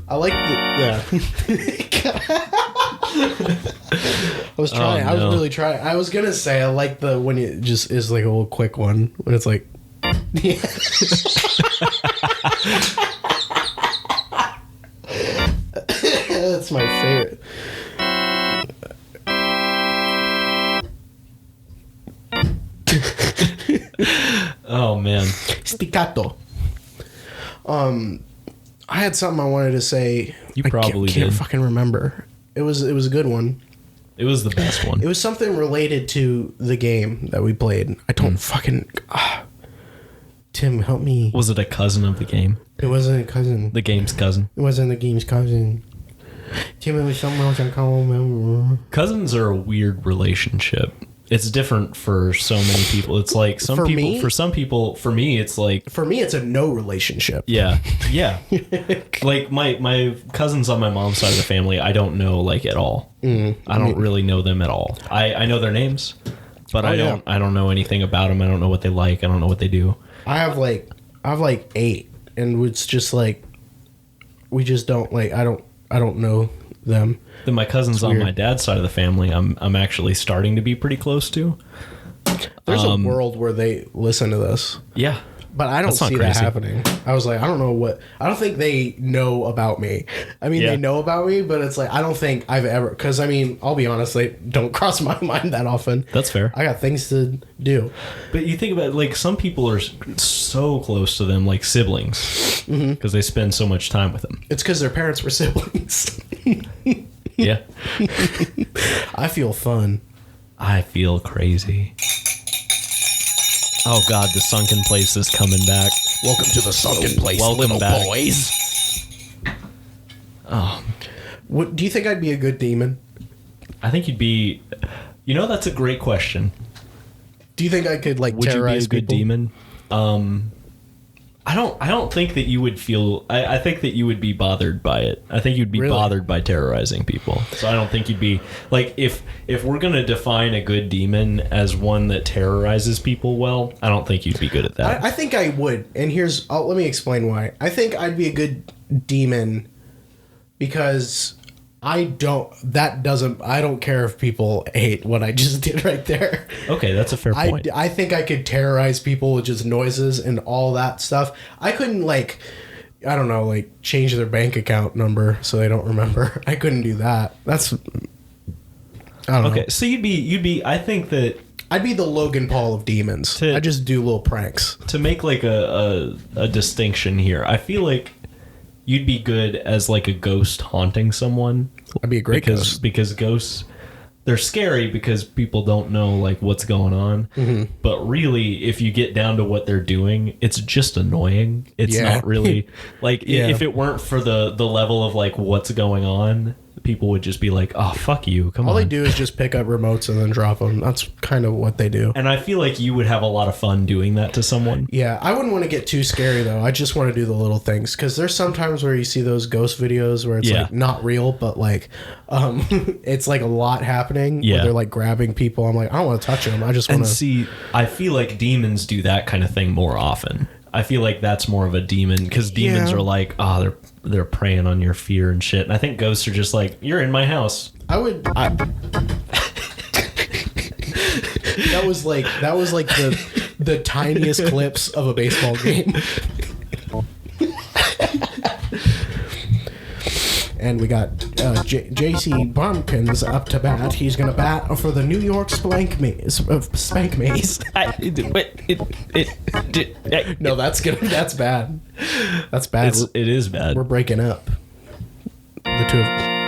I like the... Yeah. I was trying. Oh, I was no. really trying. I was gonna say I like the when it just is like a little quick one when it's like. Yeah. That's my favorite. Oh man. Spiccato. I had something I wanted to say. You probably I can't did. fucking remember. It was a good one. It was the best one. It was something related to the game that we played. I don't fucking... Tim, help me. Was it a cousin of the game? It wasn't a cousin. The game's cousin. It wasn't the game's cousin. Tim, it was something else I can't remember. Cousins are a weird relationship. It's different for so many people. It's like some For people... me? For some people... For me, it's like... For me, it's a no relationship. Yeah. Yeah. Like, my cousins on my mom's side of the family, I don't know, like, at all. I don't really know them at all. I know their names, but I don't know anything about them. I don't know what they like. I don't know what they do. I have like 8, and it's just like we just don't like. I don't know them. Then my cousins on weird. my dad's side of the family, I'm actually starting to be pretty close to. There's a world where they listen to this. Yeah. But I don't That's not see that crazy. happening. I was like, I don't know what. I don't think they know about me. I mean, Yeah. they know about me, but it's like I don't think I've ever. Because I mean, I'll be honest, they don't cross my mind that often. That's fair. I got things to do. But you think about it, like some people are so close to them, like siblings, because they spend so much time with them. It's because their parents were siblings. Yeah. I feel fun. I feel crazy. Oh God, the sunken place is coming back. Welcome to the sunken place, Welcome little back. boys. Oh, What do you think I'd be a good demon? I think you'd be. You know, that's a great question. Do you think I could like Would you be terrorize a good people? demon? I don't think that you would feel. I think that you would be bothered by it. I think you'd be Really? bothered by terrorizing people. So I don't think you'd be like if we're gonna define a good demon as one that terrorizes people well, I don't think you'd be good at that. I think I would, and let me explain why. I think I'd be a good demon because I don't care if people hate what I just did right there. Okay, that's a fair point. I think I could terrorize people with just noises and all that stuff. I couldn't like, I don't know, like change their bank account number so they don't remember. I couldn't do that. That's, I don't know. Okay, so you'd be. I think that I'd be the Logan Paul of demons. I just do little pranks. to make like a distinction here, I feel like you'd be good as like a ghost haunting someone. I'd be a great ghost. Because ghosts, they're scary because people don't know like what's going on. Mm-hmm. But really, if you get down to what they're doing, it's just annoying. It's Yeah. not really like Yeah. if it weren't for the level of like what's going on, people would just be like, "Oh, fuck you, come All on." they do is just pick up remotes and then drop them. That's kind of what they do. And I feel like you would have a lot of fun doing that to someone. Yeah, I wouldn't want to get too scary though. I just want to do the little things because there's sometimes where you see those ghost videos where it's Yeah. like not real, but like it's like a lot happening. Yeah. Where they're like grabbing people. I'm like, I don't want to touch them. I just want And to. see, I feel like demons do that kind of thing more often. I feel like that's more of a demon because demons Yeah. are like, oh, they're preying on your fear and shit. And I think ghosts are just like, you're in my house. that was like the tiniest clips of a baseball game. And we got J.C. Bumpkins up to bat. He's going to bat for the New York Spank Maze. No, that's bad. That's bad. It is bad. We're breaking up. The two of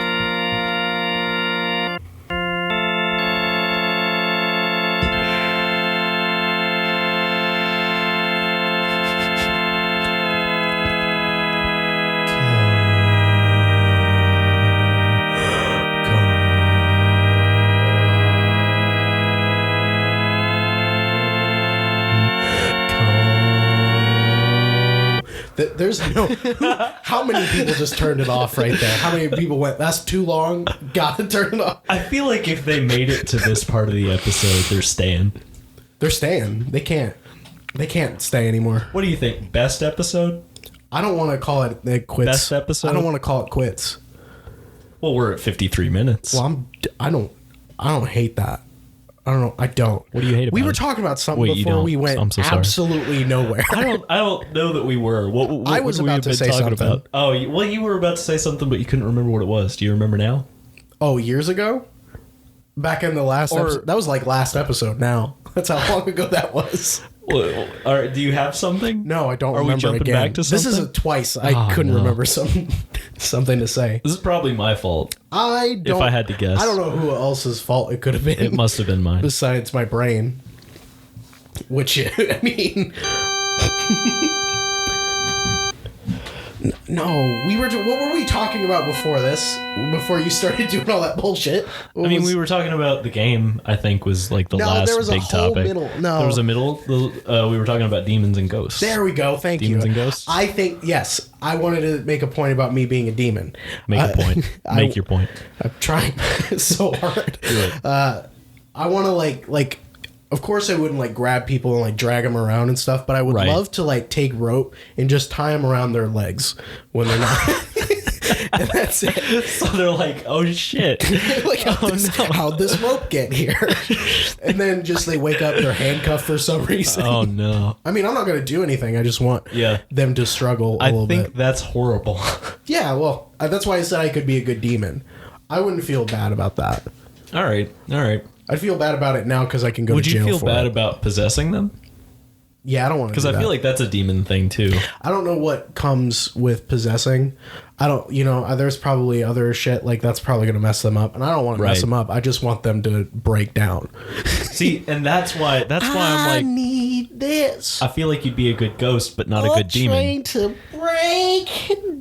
There's no. How many people just turned it off right there? How many people went, that's too long? Gotta turn it off. I feel like if they made it to this part of the episode, they're staying. They're staying. They can't stay anymore. What do you think? Best episode? I don't want to call it quits. Best episode? I don't want to call it quits. Well, we're at 53 minutes. Well, I don't hate that. I don't know. I don't. What do you hate about We were it? talking about something Wait, you before don't. we went I'm so sorry. absolutely nowhere. I don't know that we were. What I was would we about have to been say talking something. about? Oh, well, you were about to say something, but you couldn't remember what it was. Do you remember now? Oh, years ago? Back in the last episode. That was like last episode now. That's how long ago that was. Well, do you have something? No, I don't Are we remember jumping again. back to This is something? twice. I couldn't no. remember something to say. This is probably my fault. I don't. If I had to guess. I don't know who else's fault it could have been. It must have been mine. Besides my brain. Which, I mean... No, we were... What were we talking about before this? Before you started doing all that bullshit? I mean, we were talking about the game, I think, was like the last there was a big whole topic. middle- no. There was a middle. We were talking about demons and ghosts. There we go. Thank Demons you. and ghosts? I think, yes. I wanted to make a point about me being a demon. Make a point. Make your point. I'm trying so hard. Do it. I want to like of course I wouldn't like grab people and like drag them around and stuff, but I would Right. love to like take rope and just tie them around their legs when they're not. And that's it. So they're like, oh shit. Like, how'd this rope get here? And then just they wake up, they're handcuffed for some reason. Oh no. I mean, I'm not going to do anything. I just want Yeah. them to struggle a I little think bit. that's horrible. Yeah, well, that's why I said I could be a good demon. I wouldn't feel bad about that. All right. I'd feel bad about it now because I can go Would to you jail feel for bad it. about possessing them? Yeah, I don't want to. Because I feel like that's a demon thing too. I don't know what comes with possessing. I don't, there's probably other shit like that's probably going to mess them up, and I don't want to mess Right. them up. I just want them to break down. See, and that's why I'm like, need this. I feel like you'd be a good ghost, but not a good demon. To break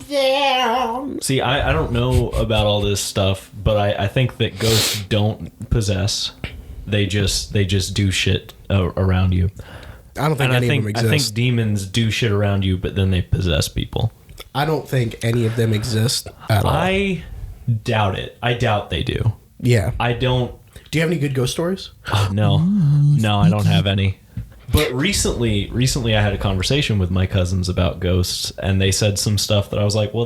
down. See, I don't know about all this stuff, but I think that ghosts don't possess. They just do shit around you. I don't think And any of them I exist. think demons do shit around you, but then they possess people. I don't think any of them exist at all. I doubt it. I doubt they do. Yeah. I don't. Do you have any good ghost stories? No, I don't have any. But recently I had a conversation with my cousins about ghosts, and they said some stuff that I was like, well,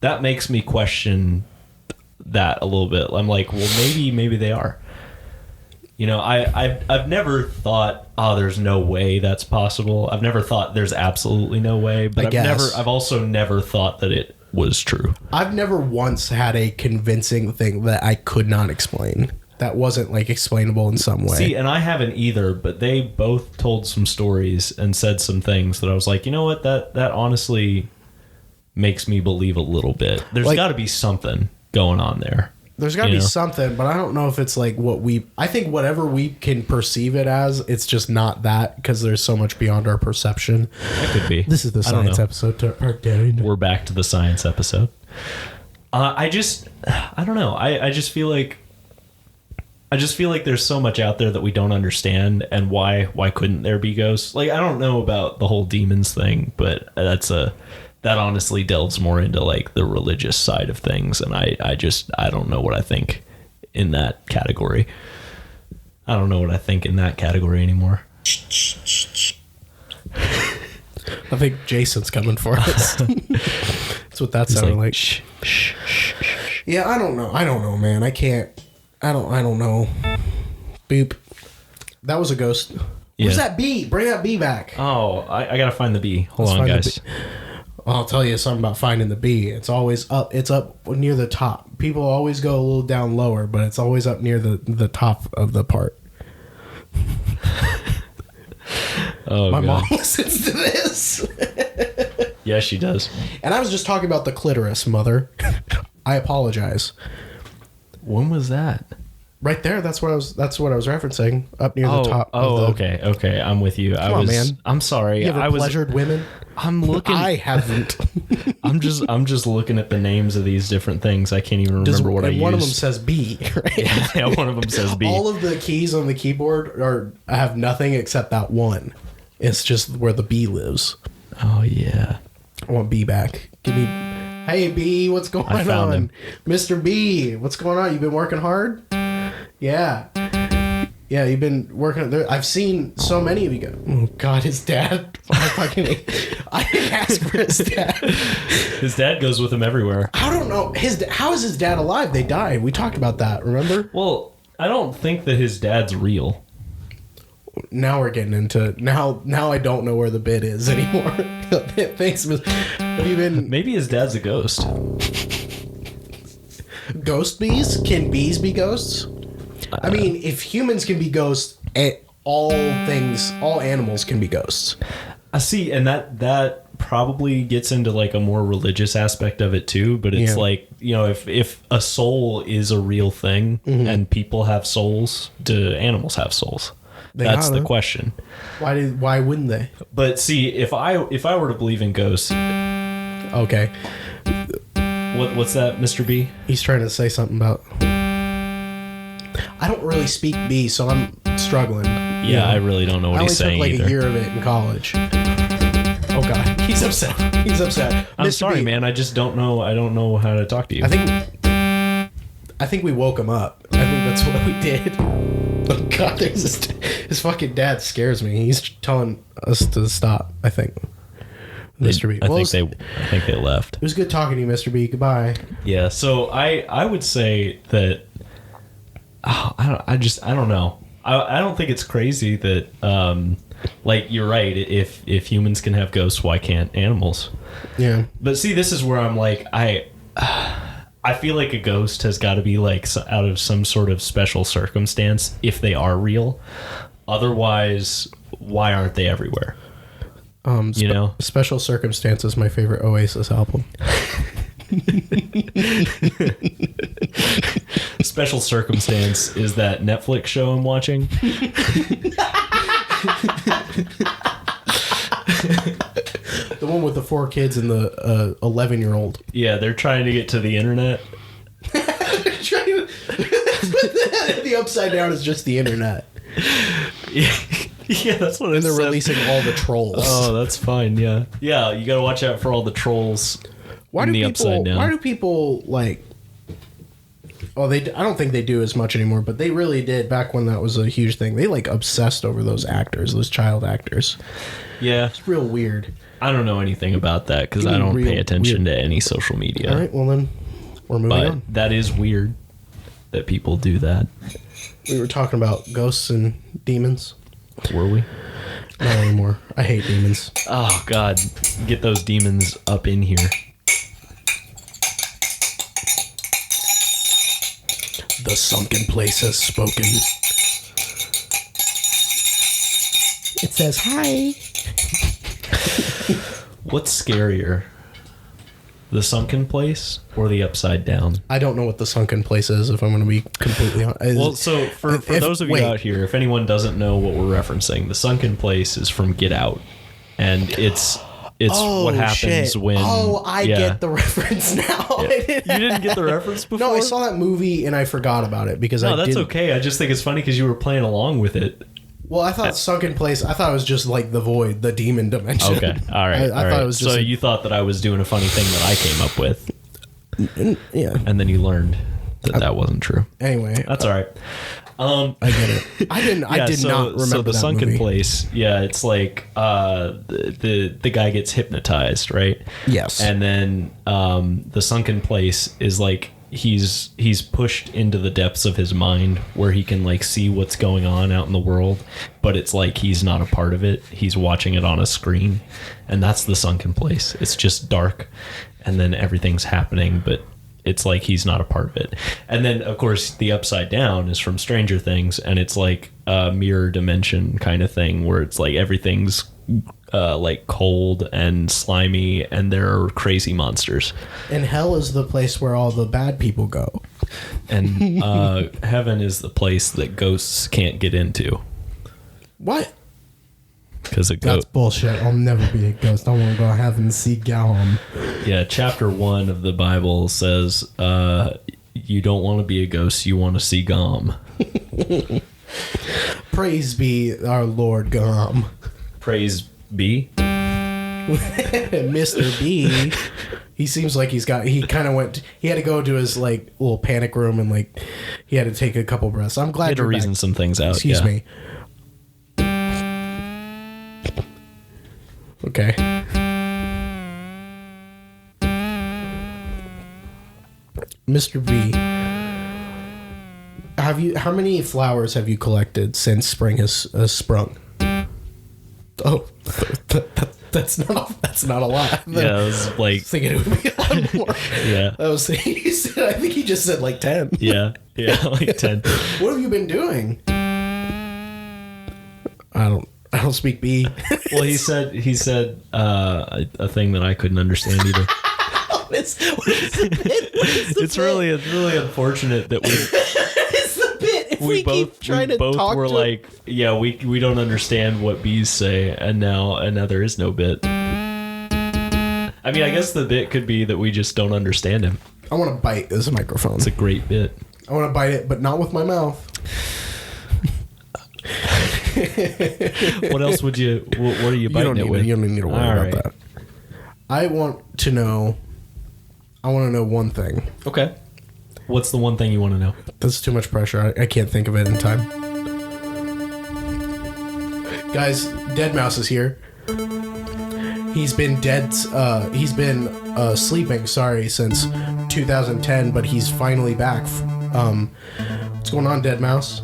that makes me question that a little bit. I'm like, well, maybe they are. I've never thought, oh, there's no way that's possible. I've never thought there's absolutely no way, but I've also never thought that it was true. I've never once had a convincing thing that I could not explain. That wasn't like explainable in some way. See, and I haven't either, but they both told some stories and said some things that I was like, you know what, that honestly makes me believe a little bit. There's Like- got to be something going on there. There's got to be something, but I don't know if it's like I think whatever we can perceive it as, it's just not that because there's so much beyond our perception. That could be. This is the I don't science know. episode. We're back to the science episode. I don't know. I just feel like there's so much out there that we don't understand, and why couldn't there be ghosts? Like, I don't know about the whole demons thing, but that honestly delves more into like the religious side of things, and I don't know what I think in that category. I don't know what I think in that category anymore. I think Jason's coming for us. That's what that sounded like. Shh, shh, shh, shh. Yeah, I don't know, man. I don't know. Boop. That was a ghost. Where's Yeah. that bee? Bring that bee back. Oh, I gotta find the bee. Hold Let's on, find the guys. bee. I'll tell you something about finding the bee. It's always up. It's up near the top. People always go a little down lower, but it's always up near the top of the part. Oh, My God. mom listens to this. Yeah, she does. And I was just talking about the clitoris, mother. I apologize. When was that? Right there. That's what I was referencing. Up near the top. Oh, of the, okay. I'm with you. Come on, man. I'm sorry. You ever I was. pleasured women? I'm looking. I haven't. I'm just looking at the names of these different things. I can't even remember what I and used. one of them says B. Right? Yeah, one of them says B. All of the keys on the keyboard have nothing except that one. It's just where the B lives. Oh yeah. I want B back. Give me. Hey B, what's going I found on? him. Mr. B, what's going on? You been working hard? Yeah. Yeah, you've been working there. I've seen so many of you go. Oh God, his dad. I didn't ask for his dad. His dad goes with him everywhere. I don't know. How is his dad alive? They died. We talked about that. Remember? Well, I don't think that his dad's real. Now we're getting into now. I don't know where the bit is anymore. Thanks. Have you been Maybe his dad's a ghost. ghost bees? Can bees be ghosts? I mean, if humans can be ghosts, all animals can be ghosts. I see, and that probably gets into like a more religious aspect of it too. But it's Yeah. like, if a soul is a real thing and people have souls, do animals have souls? That's the gotta. question. Why wouldn't they? But see, if I were to believe in ghosts, Okay, what's that, Mr. B? he's trying to say something about. I don't really speak bee, so I'm struggling. Yeah, I really don't know what I only he's saying took like either. a year of it in college. Oh God, he's upset. He's upset. I'm Mr. sorry, B, man. I just don't know. I don't know how to talk to you. I think we woke him up. I think that's what we did. Oh God, his fucking dad scares me. He's telling us to stop. I think, Mr. B. I think they left. It was good talking to you, Mr. B. Goodbye. Yeah. So I would say that. I don't know. I don't think it's crazy that like you're right. If humans can have ghosts, why can't animals? Yeah. But see, this is where I'm like I feel like a ghost has got to be like out of some sort of special circumstance if they are real. Otherwise, why aren't they everywhere? You know, Special Circumstances, my favorite Oasis album. Special Circumstance is that Netflix show I'm watching. The one with the 4 kids and the 11-year-old. Yeah, they're trying to get to the internet. The upside down is just the internet. Yeah, that's what And they're releasing all the trolls. Oh, that's fine. Yeah, yeah. You got to watch out for all the trolls. Why in do the people? upside down. Why do people like? Oh, I don't think they do as much anymore, but they really did back when that was a huge thing. They like obsessed over those actors, those child actors. Yeah, It's real weird. I don't know anything about that because You I mean don't real pay attention weird. to any social media. All right, well then, we're moving But on. that is weird that people do that. We were talking about ghosts and demons. Were we? Not anymore. I hate demons. Oh God, get those demons up in here. The sunken place has spoken. It says hi. What's scarier? The sunken place or the upside down? I don't know what the sunken place is, if I'm going to be completely honest. Well, so for those of you out here, if anyone doesn't know what we're referencing, the sunken place is from Get Out, and it's what happens when. Oh, I get the reference now. You didn't get the reference before? No, I saw that movie and I forgot about it because No, I that's didn't. okay. I just think it's funny because you were playing along with it. Well, I thought sunken place. I thought it was just like the void, the demon dimension. Okay, all right. I thought it was just. So you thought that I was doing a funny thing that I came up with, yeah. and then you learned that wasn't true. Anyway, That's all right. I get it. I didn't. I did not remember So the that sunken movie. place, yeah, it's like the guy gets hypnotized, right? Yes. And then the sunken place is like he's pushed into the depths of his mind where he can like see what's going on out in the world, but it's like he's not a part of it. He's watching it on a screen, and that's the sunken place. It's just dark, and then everything's happening, but it's like he's not a part of it. And then of course the upside down is from Stranger Things, and it's like a mirror dimension kind of thing where it's like everything's like cold and slimy, and there are crazy monsters. And hell is the place where all the bad people go. And heaven is the place that ghosts can't get into What? because a That's ghost. bullshit. I'll never be a ghost. I want to go to heaven and see Gollum. Yeah, chapter 1 of the Bible says you don't want to be a ghost, you want to see Gom. Praise be our Lord Gollum. Praise be. Mr. B. He seems like he kind of went. He had to go to his like little panic room and like he had to take a couple breaths. I'm glad Had to you're reason back. some things out. Excuse yeah. me. Okay. Mr. B, how many flowers have you collected since spring has sprung? Oh, that's not a lot. Yeah, it was I like, was thinking it would be a lot more. yeah, I think he just said like 10. yeah, like 10. What have you been doing? I don't speak B. Well, he said a thing that I couldn't understand either. What is the bit? It's really unfortunate that It's the bit. If we keep trying to talk were to like, yeah, we don't understand what bees say, and now there is no bit. I mean, I guess the bit could be that we just don't understand him. I want to bite this microphone. It's a great bit. I want to bite it, but not with my mouth. What else would you? What are you biting it with? You don't need to worry All about right. that. I want to know one thing. Okay. What's the one thing you want to know? That's too much pressure. I can't think of it in time. Guys, Dead Mouse is here. He's been dead. He's been sleeping. Sorry, since 2010, but he's finally back. What's going on, Dead Mouse?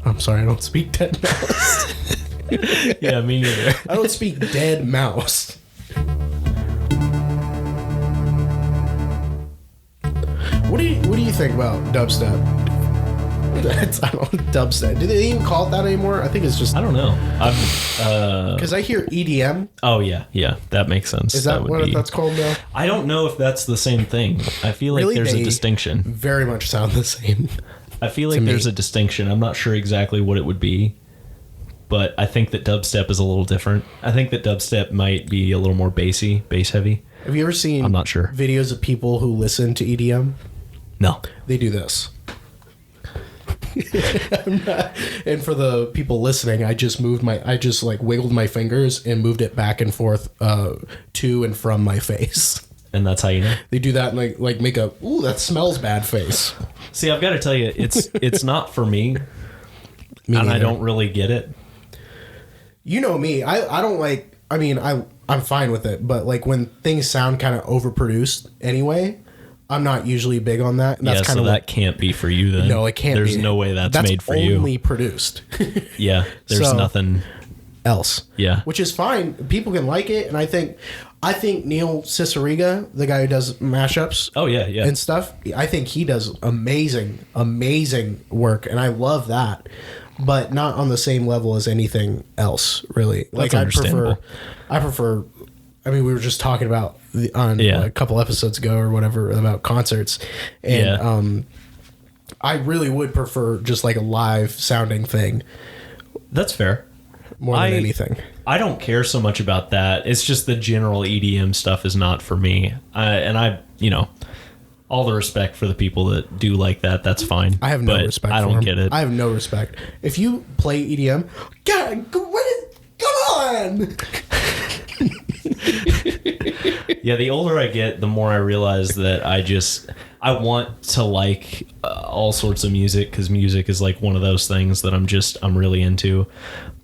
I'm sorry, I don't speak Dead Mouse. Yeah, me neither. I don't speak Dead Mouse. What do you think about dubstep? I don't dubstep. Do they even call it that anymore? I think it's just I don't know. because I hear EDM. Oh yeah, that makes sense. Is that would what be- that's called now? I don't know if that's the same thing. I feel like Really? there's They a distinction. Very much sound the same. I feel like me. there's a distinction. I'm not sure exactly what it would be, but I think that dubstep is a little different. I think that dubstep might be a little more bass heavy. Have you ever seen? I'm not sure. Videos of people who listen to EDM. No. They do this. And for the people listening, I just wiggled my fingers and moved it back and forth to and from my face. And that's how you know. They do that and like make a ooh, that smells bad face. See, I've got to tell you, it's not for me, and neither. I don't really get it. You know me. I don't like. I mean, I'm fine with it, but like when things sound kind of overproduced anyway, I'm not usually big on that. And that's Yeah, kind so of that can't be for you then. no, it can't. There's be. no way that's made for you. Only produced. Yeah, there's So- nothing. else. Yeah. Which is fine. People can like it, and I think Neil Cicierega, the guy who does mashups Oh yeah, yeah. and stuff, I think he does amazing work, and I love that. But not on the same level as anything else, really. That's I understandable. prefer. I mean, we were just talking about on Yeah. a couple episodes ago or whatever about concerts, and Yeah. I really would prefer just like a live sounding thing That's fair. more than anything. I don't care so much about that. It's just the general EDM stuff is not for me. All the respect for the people that do like that. That's fine. I have no but respect. I for don't him. get it. I have no respect. If you play EDM, God, come on! Yeah, the older I get, the more I realize that I want to like all sorts of music, because music is like one of those things that I'm really into.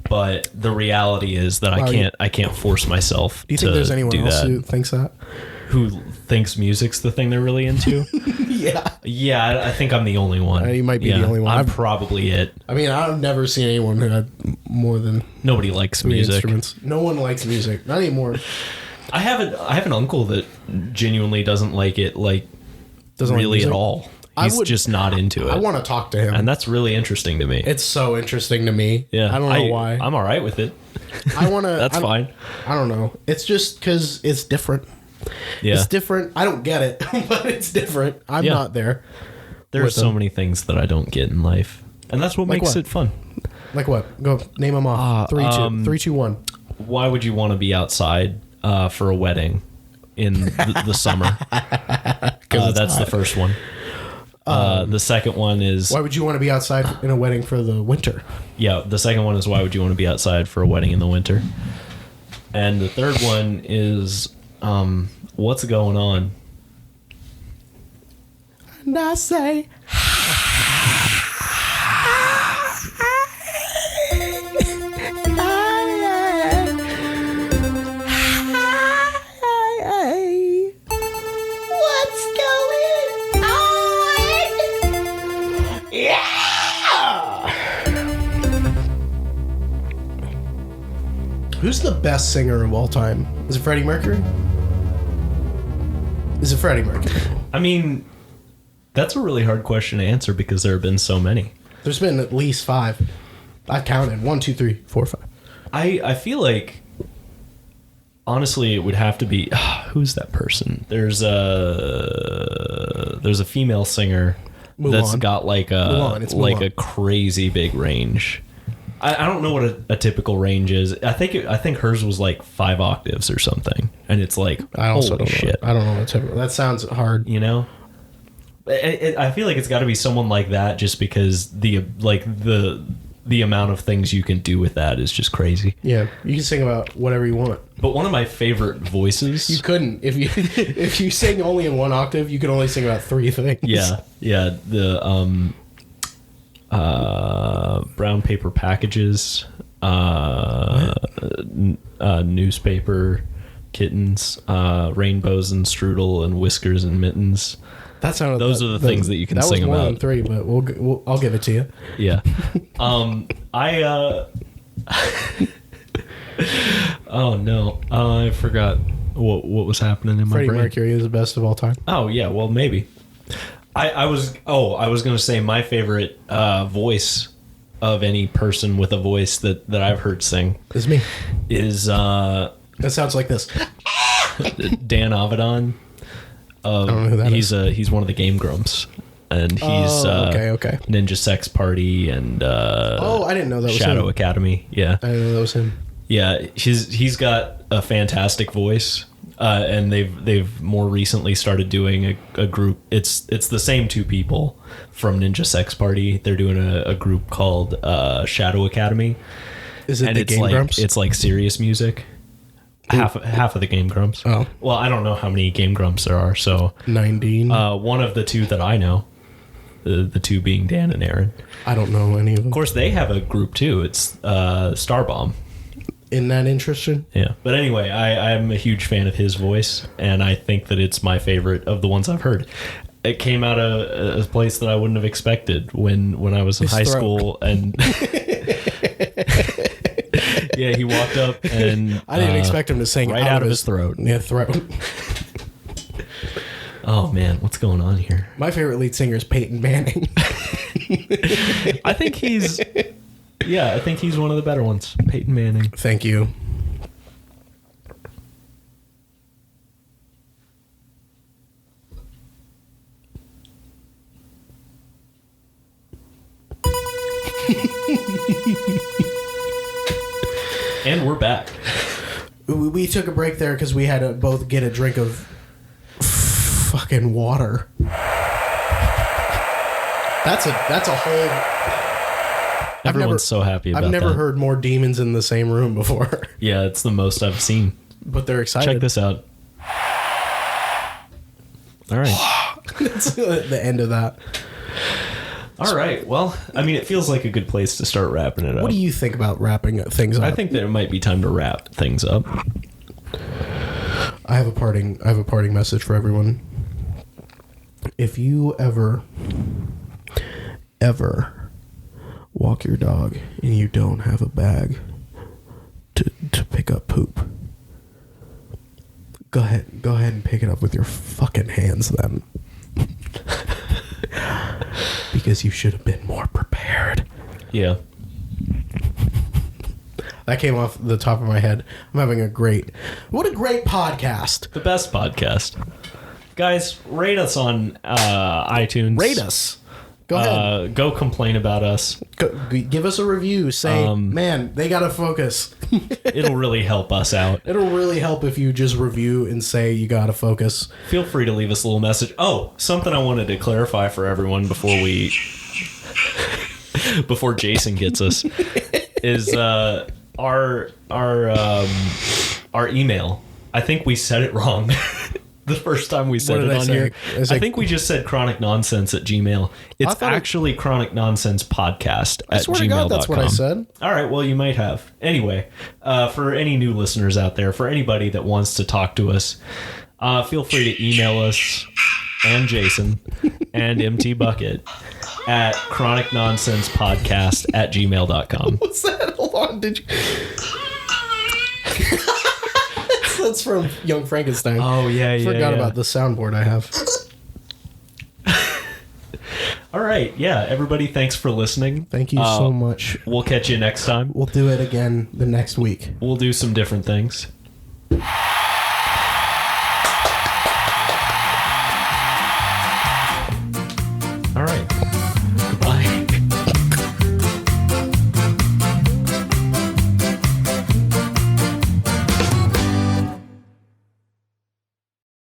But the reality is that Wow, I can't force myself. Do you think there's anyone do else that. who thinks that? Who thinks music's the thing they're really into? Yeah. Yeah, I think I'm the only one. You might be the only one. I'm probably it. I mean, I've never seen anyone who had more than Nobody likes 3 music. instruments. No one likes music. Not anymore. I have an uncle that genuinely doesn't like it, like Doesn't like really music? at all. I He's would- just not into it. I want to talk to him. And that's really interesting to me. It's so interesting to me. Yeah, I don't know why. I'm all right with it. I want to. That's fine. I don't know. It's just because it's different. Yeah, It's different. I don't get it, but it's different. I'm Yeah. not there. there are with so them. many things that I don't get in life, and that's what Like makes what? it fun. Like what? Go name them off. 3, 2, 3, 2, 1. Why would you want to be outside for a wedding in the summer? it's That's the hot. first one. The second one is Why would you want to be outside in a wedding for the winter? the second one is why would you want to be outside for a wedding in the winter? And the third one is what's going on? And I say, what's going on? Yeah! Who's the best singer of all time? Is it Freddie Mercury? Is it Freddie Mercury? I mean, that's a really hard question to answer because there have been so many. There's been at least 5. I counted 1, 2, 3, 4, 5. I feel like honestly it would have to be who's that person? There's a female singer that's Mulan. got like Mulan, it's like Mulan. a crazy big range. I don't know what a typical range is. I think hers was like 5 octaves or something, and it's like I also holy don't shit. know. I don't know what type of, that sounds hard. You know, I feel like it's got to be someone like that, just because the amount of things you can do with that is just crazy. Yeah, you can sing about whatever you want. But one of my favorite voices. You couldn't if you sing only in 1 octave. You could only sing about 3 things. Yeah. The brown paper packages, newspaper, kittens, rainbows and strudel, and whiskers and mittens. That sounded. Those are the things that you can sing That was more about. than 3, but I'll give it to you. Yeah. Oh no, I forgot what was happening in my Freddie brain. Mercury is the best of all time. Oh yeah, well maybe. I was gonna say my favorite voice of any person with a voice that I've heard sing It's me. is That sounds like this. Dan Avedon. I don't know who that is. He's one of the Game Grumps, and he's okay. Ninja Sex Party and I didn't know that was Shadow him. Academy. Yeah, I didn't know that was him. yeah. He's got a fantastic voice. And they've more recently started doing a group. It's the same 2 people from Ninja Sex Party. They're doing a group called Shadow Academy. Is it And the it's Game like Grumps? it's like serious music. Half of the Game Grumps. Oh. Well, I don't know how many Game Grumps there are. So 19. one of the 2 that I know, the 2 being Dan and Aaron. I don't know any of them. Of course, they have a group too. It's Starbomb. Isn't that interesting? Yeah. But anyway, I'm a huge fan of his voice, and I think that it's my favorite of the ones I've heard. It came out of a place that I wouldn't have expected when I was in high school, and yeah, he walked up and I didn't expect him to sing right out of his throat. Yeah, throat. Oh man, what's going on here? My favorite lead singer is Peyton Manning. I think he's one of the better ones. Peyton Manning. Thank you. And we're back. We took a break there because we had to both get a drink of fucking water. That's a whole. Everyone's so happy about that. I've never heard more demons in the same room before. Yeah, it's the most I've seen. But they're excited. Check this out. All right. That's the end of that. All right. Well, I mean, it feels like a good place to start wrapping it up. What do you think about wrapping things up? I think that it might be time to wrap things up. I have a parting message for everyone. If you ever walk your dog and you don't have a bag to pick up poop, go ahead and pick it up with your fucking hands then. Because you should have been more prepared. Yeah. That came off the top of my head. I'm having what a great podcast. The best podcast. Guys, rate us on iTunes. Rate us. Go ahead. Go complain about us. Give us a review. Say, man, they got to focus. It'll really help us out. It'll really help if you just review and say you got to focus. Feel free to leave us a little message. Oh, something I wanted to clarify for everyone before Jason gets us is our email. I think we said it wrong. The first time we said it on here. I think we just said chronicnonsense@gmail. It's actually chronicnonsense.podcast at gmail.com. I swear to God, that's what I said. All right, well, you might have. Anyway, for any new listeners out there, for anybody that wants to talk to us, feel free to email us and Jason and MT Bucket at chronicnonsensepodcast@gmail.com. What's that? Hold on. Did you... That's from Young Frankenstein. Oh, yeah. Forgot about the soundboard I have. All right. Yeah, everybody, thanks for listening. Thank you so much. We'll catch you next time. We'll do it again the next week. We'll do some different things.